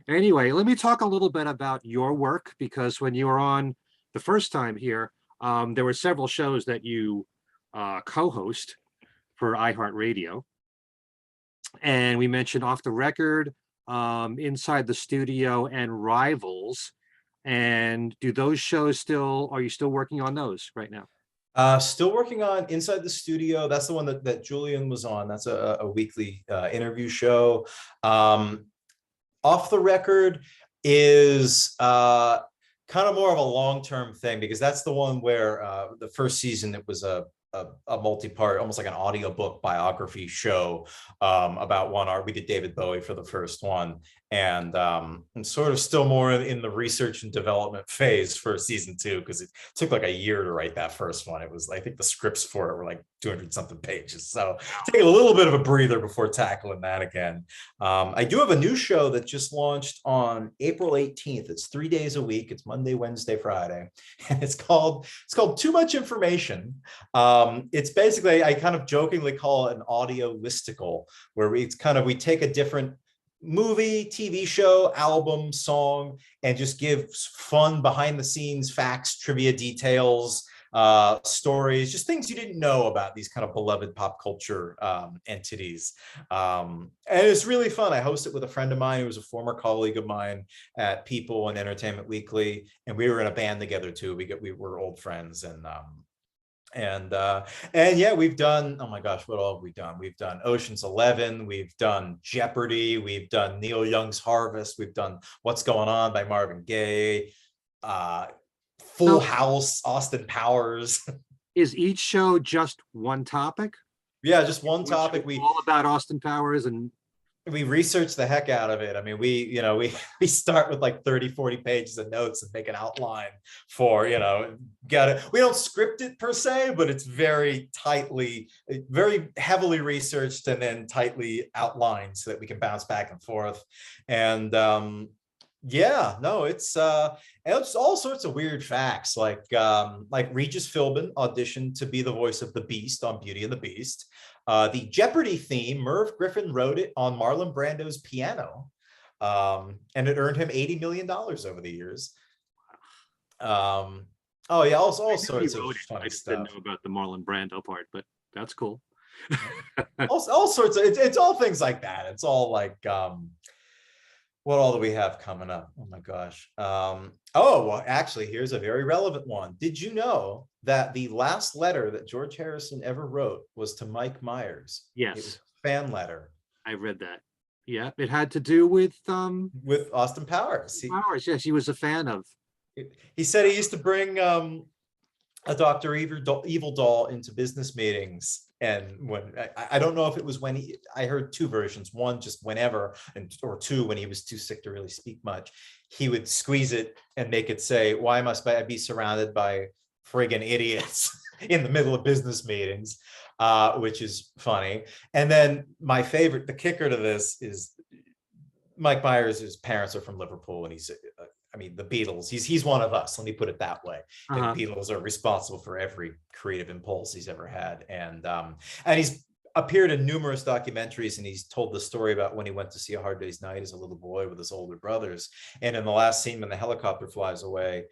Anyway, let me talk a little bit about your work, because when you were on the first time here, there were several shows that you co-host for iHeartRadio. And we mentioned Off the Record, Inside the Studio, and Rivals. And do those shows are you still working on those right now? Still working on Inside the Studio. That's the one that Julian was on. That's a weekly interview show. Off the Record is kind of more of a long-term thing, because that's the one where the first season, it was a multi-part, almost like an audiobook biography show about one art. We did David Bowie for the first one, and sort of still more in the research and development phase for season 2, because it took like a year to write that first one. It was, I think the scripts for it were like 200 something pages. So taking a little bit of a breather before tackling that again. I do have a new show that just launched on April 18th. It's 3 days a week. It's Monday, Wednesday, Friday. And it's called Too Much Information. It's basically, I kind of jokingly call it an audio listicle, where we take a different movie, TV show, album, song, and just give fun behind the scenes facts, trivia details, stories, just things you didn't know about these kind of beloved pop culture entities. And it's really fun. I host it with a friend of mine who was a former colleague of mine at People and Entertainment Weekly, and we were in a band together too. We were old friends, and yeah, we've done, oh my gosh, what all have we done? We've done Ocean's 11, we've done Jeopardy, we've done Neil Young's Harvest, we've done What's Going On by Marvin Gaye, Full House, Austin Powers. Is each show just one topic? Yeah, just one topic. All about Austin Powers, and we research the heck out of it. I mean, we start with like 30, 40 pages of notes and make an outline for, we don't script it per se, but it's very heavily researched and then tightly outlined so that we can bounce back and forth. And yeah, no, it's all sorts of weird facts, like Regis Philbin auditioned to be the voice of the Beast on Beauty and the Beast. The Jeopardy theme, Merv Griffin wrote it on Marlon Brando's piano, and it earned him $80 million over the years. Oh yeah, all sorts of funny stuff. I didn't know about the Marlon Brando part, but that's cool. all sorts of, it's all things like that. It's all like, what all do we have coming up? Oh my gosh. Well, actually, here's a very relevant one. Did you know that the last letter that George Harrison ever wrote was to Mike Myers? Yes. It was a fan letter. I read that. Yeah, it had to do with Austin Powers. Yes, he was a fan of. He said he used to bring a Dr. Evil doll into business meetings. And when I don't know if it was when I heard two versions, one just whenever, or two when he was too sick to really speak much, he would squeeze it and make it say, "Why must I be surrounded by friggin' idiots in the middle of business meetings?" Which is funny. And then my favorite, the kicker to this is Mike Myers' parents are from Liverpool, and he's the Beatles, he's one of us, let me put it that way. The Beatles are responsible for every creative impulse he's ever had. And he's appeared in numerous documentaries, and he's told the story about when he went to see A Hard Day's Night as a little boy with his older brothers. And in the last scene, when the helicopter flies away,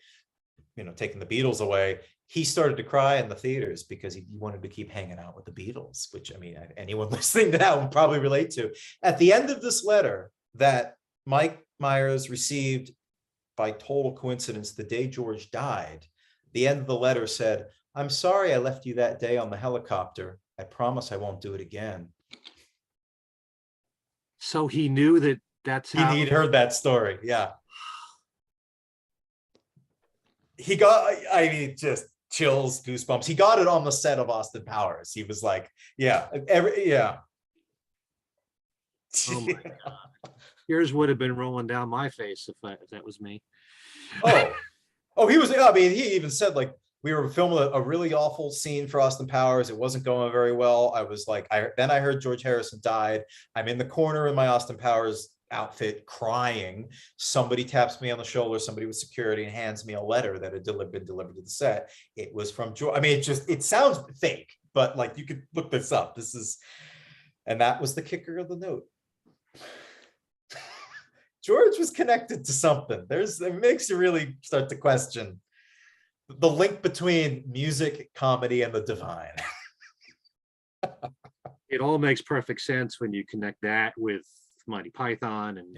taking the Beatles away, he started to cry in the theaters because he wanted to keep hanging out with the Beatles, which, anyone listening to that will probably relate to. At the end of this letter that Mike Myers received by total coincidence the day George died, the end of the letter said, "I'm sorry I left you that day on the helicopter. I promise I won't do it again." So he knew that's how he'd heard that story. Yeah. He got, just chills, goosebumps. He got it on the set of Austin Powers. He was like, yeah. Oh my God. Tears would have been rolling down my face if that was me. He was. He even said, like, we were filming a really awful scene for Austin Powers. It wasn't going very well. I was like, then I heard George Harrison died. I'm in the corner in my Austin Powers outfit crying. Somebody taps me on the shoulder, somebody with security, and hands me a letter that had been delivered to the set. It was from George. I mean, it sounds fake, but like you could look this up. And that was the kicker of the note. George was connected to something. It makes you really start to question the link between music, comedy, and the divine. It all makes perfect sense when you connect that with Monty Python and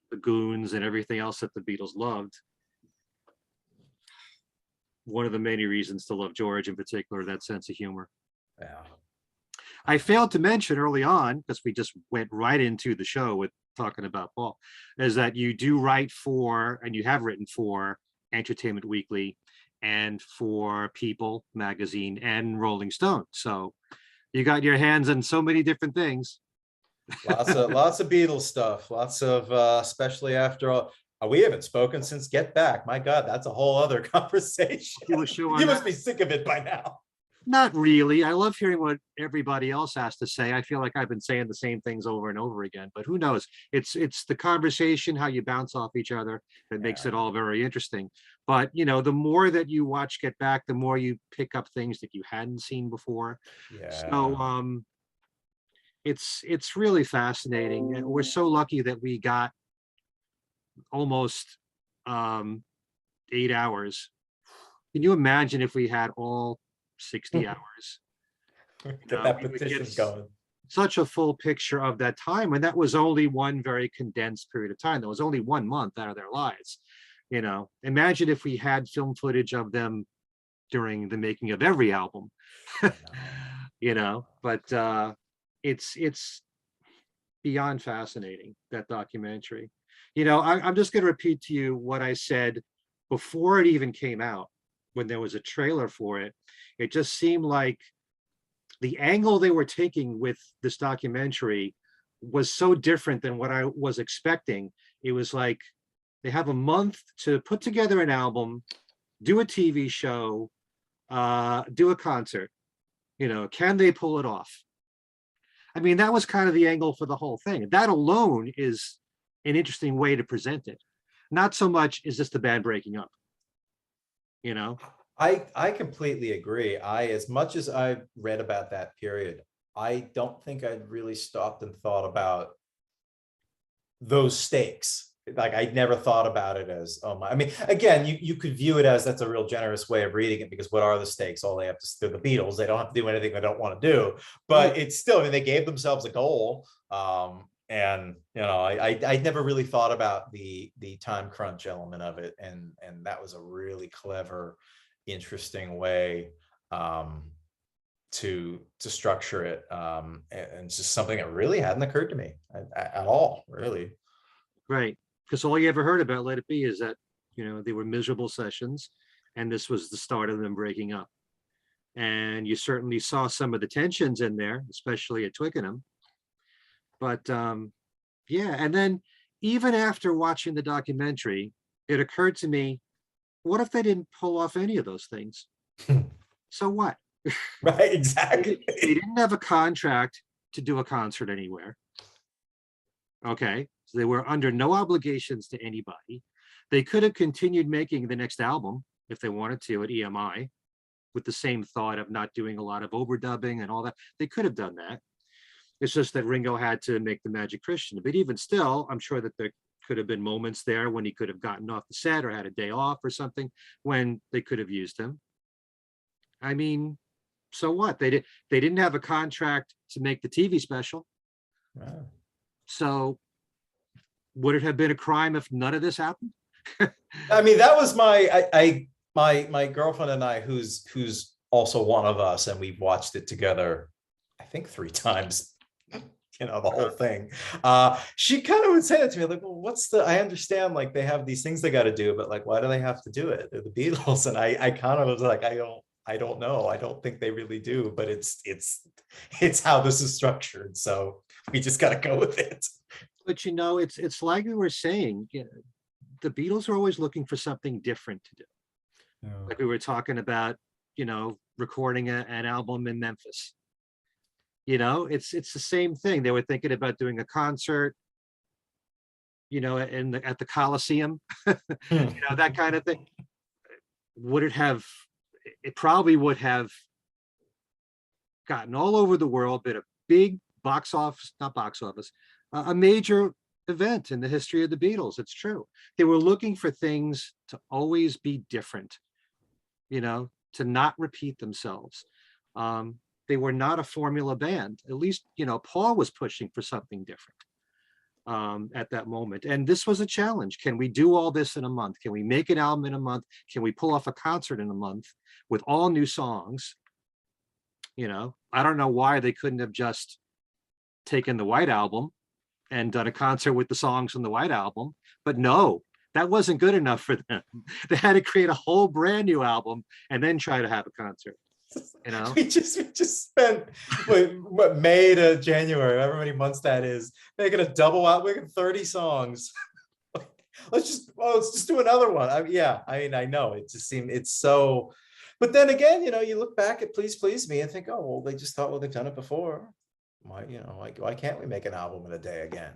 the Goons and everything else that the Beatles loved. One of the many reasons to love George in particular, that sense of humor. Yeah. I failed to mention early on, because we just went right into the show with talking about Paul, is that you do write for, and you have written for, Entertainment Weekly and for People magazine and Rolling Stone. So you got your hands on so many different things. Lots of Beatles stuff. Lots of, especially after all. We haven't spoken since Get Back. My God, that's a whole other conversation. You must be sick of it by now. Not really. I love hearing what everybody else has to say. I feel like I've been saying the same things over and over again, but who knows? It's the conversation, how you bounce off each other, that makes it all very interesting. But you know, the more that you watch Get Back, the more you pick up things that you hadn't seen before. Yeah. So it's really fascinating. And we're so lucky that we got almost 8 hours. Can you imagine if we had all 60 hours? Get that petition going. Such a full picture of that time, and that was only one very condensed period of time. That was only 1 month out of their lives. You know, imagine if we had film footage of them during the making of every album. You know, but it's beyond fascinating, that documentary. You know, I'm just going to repeat to you what I said before it even came out. When there was a trailer for it, it just seemed like the angle they were taking with this documentary was so different than what I was expecting. It was like they have a month to put together an album, do a TV show, do a concert. You know, can they pull it off? I mean, that was kind of the angle for the whole thing. That alone is an interesting way to present it. Not so much is this the band breaking up. You know, I completely agree. As much as I've read about that period, I don't think I'd really stopped and thought about those stakes. Like I'd never thought about it as, oh my, I mean, again, you could view it as that's a real generous way of reading it, because what are the stakes? All they have to, they're the Beatles. They don't have to do anything they don't want to do, but it's still, I mean, they gave themselves a goal. And you know, I never really thought about the time crunch element of it, and that was a really clever, interesting way to structure it, and it's just something that really hadn't occurred to me at all, really. Right, because all you ever heard about Let It Be is that, you know, they were miserable sessions, and this was the start of them breaking up. And you certainly saw some of the tensions in there, especially at Twickenham. But yeah, and then even after watching the documentary, it occurred to me, what if they didn't pull off any of those things? So what? Right, exactly. They didn't have a contract to do a concert anywhere. Okay, so they were under no obligations to anybody. They could have continued making the next album if they wanted to at EMI, with the same thought of not doing a lot of overdubbing and all that. They could have done that. It's just that Ringo had to make the Magic Christian. But even still, I'm sure that there could have been moments there when he could have gotten off the set or had a day off or something when they could have used him. I mean, so what? They didn't have a contract to make the TV special. Wow. So would it have been a crime if none of this happened? I mean, that was my girlfriend and I, who's also one of us, and we've watched it together, I think 3 times. You know, the whole thing. She kind of would say that to me, like, well, I understand, like, they have these things they got to do, but like, why do they have to do it? They're the Beatles. And I kind of was like, I don't know. I don't think they really do, but it's how this is structured. So we just got to go with it. But you know, it's like we were saying, you know, the Beatles are always looking for something different to do. Yeah. Like we were talking about, you know, recording an album in Memphis. You know, it's the same thing. They were thinking about doing a concert. at the Coliseum, that kind of thing. It probably would have gotten all over the world, been a big a major event in the history of the Beatles. It's true. They were looking for things to always be different, to not repeat themselves. They were not a formula band. At least, Paul was pushing for something different at that moment. And this was a challenge. Can we do all this in a month? Can we make an album in a month? Can we pull off a concert in a month with all new songs? I don't know why they couldn't have just taken the White Album and done a concert with the songs from the White Album, but no, that wasn't good enough for them. They had to create a whole brand new album and then try to have a concert. We just spent what, May to January, however many months that is, making a double out, making 30 songs. let's just do another one. I know it just seemed, it's so, but then again, you look back at Please Please Me and think, oh, well, they just thought, well, they've done it before. Why can't we make an album in a day again?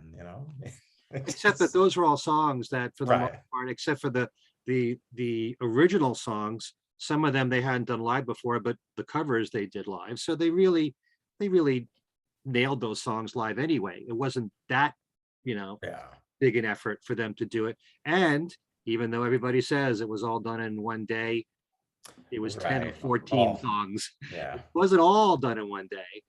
Except that those were all songs that, for the most part, except for the original songs, some of them they hadn't done live before, but the covers they did live. So they really nailed those songs live anyway. It wasn't that, big an effort for them to do it. And even though everybody says it was all done in one day, it was 10 or 14 songs. Yeah. It wasn't all done in one day.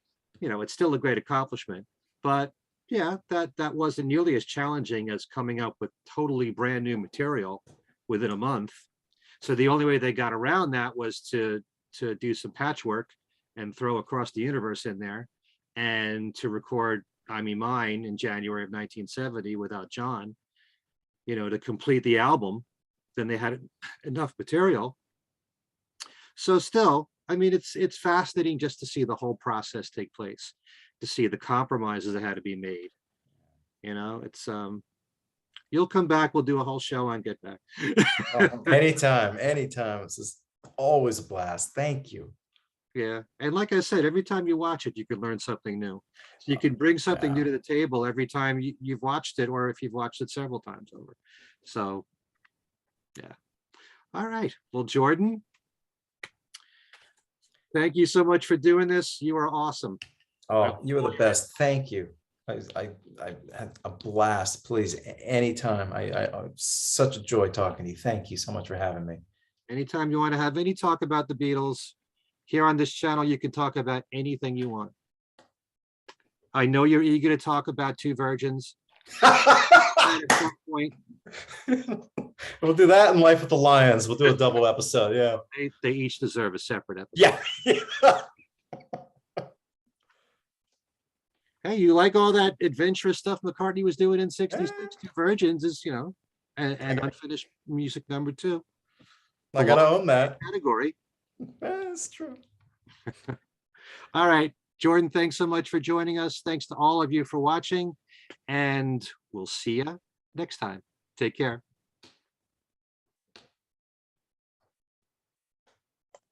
It's still a great accomplishment. But yeah, that wasn't nearly as challenging as coming up with totally brand new material within a month. So the only way they got around that was to do some patchwork and throw Across the Universe in there, and to record I Me Mine in January of 1970 without John, to complete the album. Then they had enough material. So still, it's fascinating just to see the whole process take place, to see the compromises that had to be made. It's you'll come back, we'll do a whole show on Get Back. Anytime. It's just always a blast. Thank you. Yeah, and like I said, every time you watch it, you can learn something new. So you can bring something new to the table every time you've watched it, or if you've watched it several times over. So yeah. All right, well, Jordan, thank you so much for doing this. You are awesome. Oh, you are the best. Thank you. I had a blast. Please, anytime. I such a joy talking to you. Thank you so much for having me. Anytime you want to have any talk about the Beatles here on this channel, you can talk about anything you want. I know you're eager to talk about Two Virgins. At some point. We'll do that in Life with the Lions. We'll do a double episode. Yeah. They each deserve a separate episode. Yeah. Hey, you like all that adventurous stuff McCartney was doing in '66? Two Virgins is, and Unfinished Music #2. I gotta own that category. That's true. All right, Jordan, thanks so much for joining us. Thanks to all of you for watching, and we'll see you next time. Take care.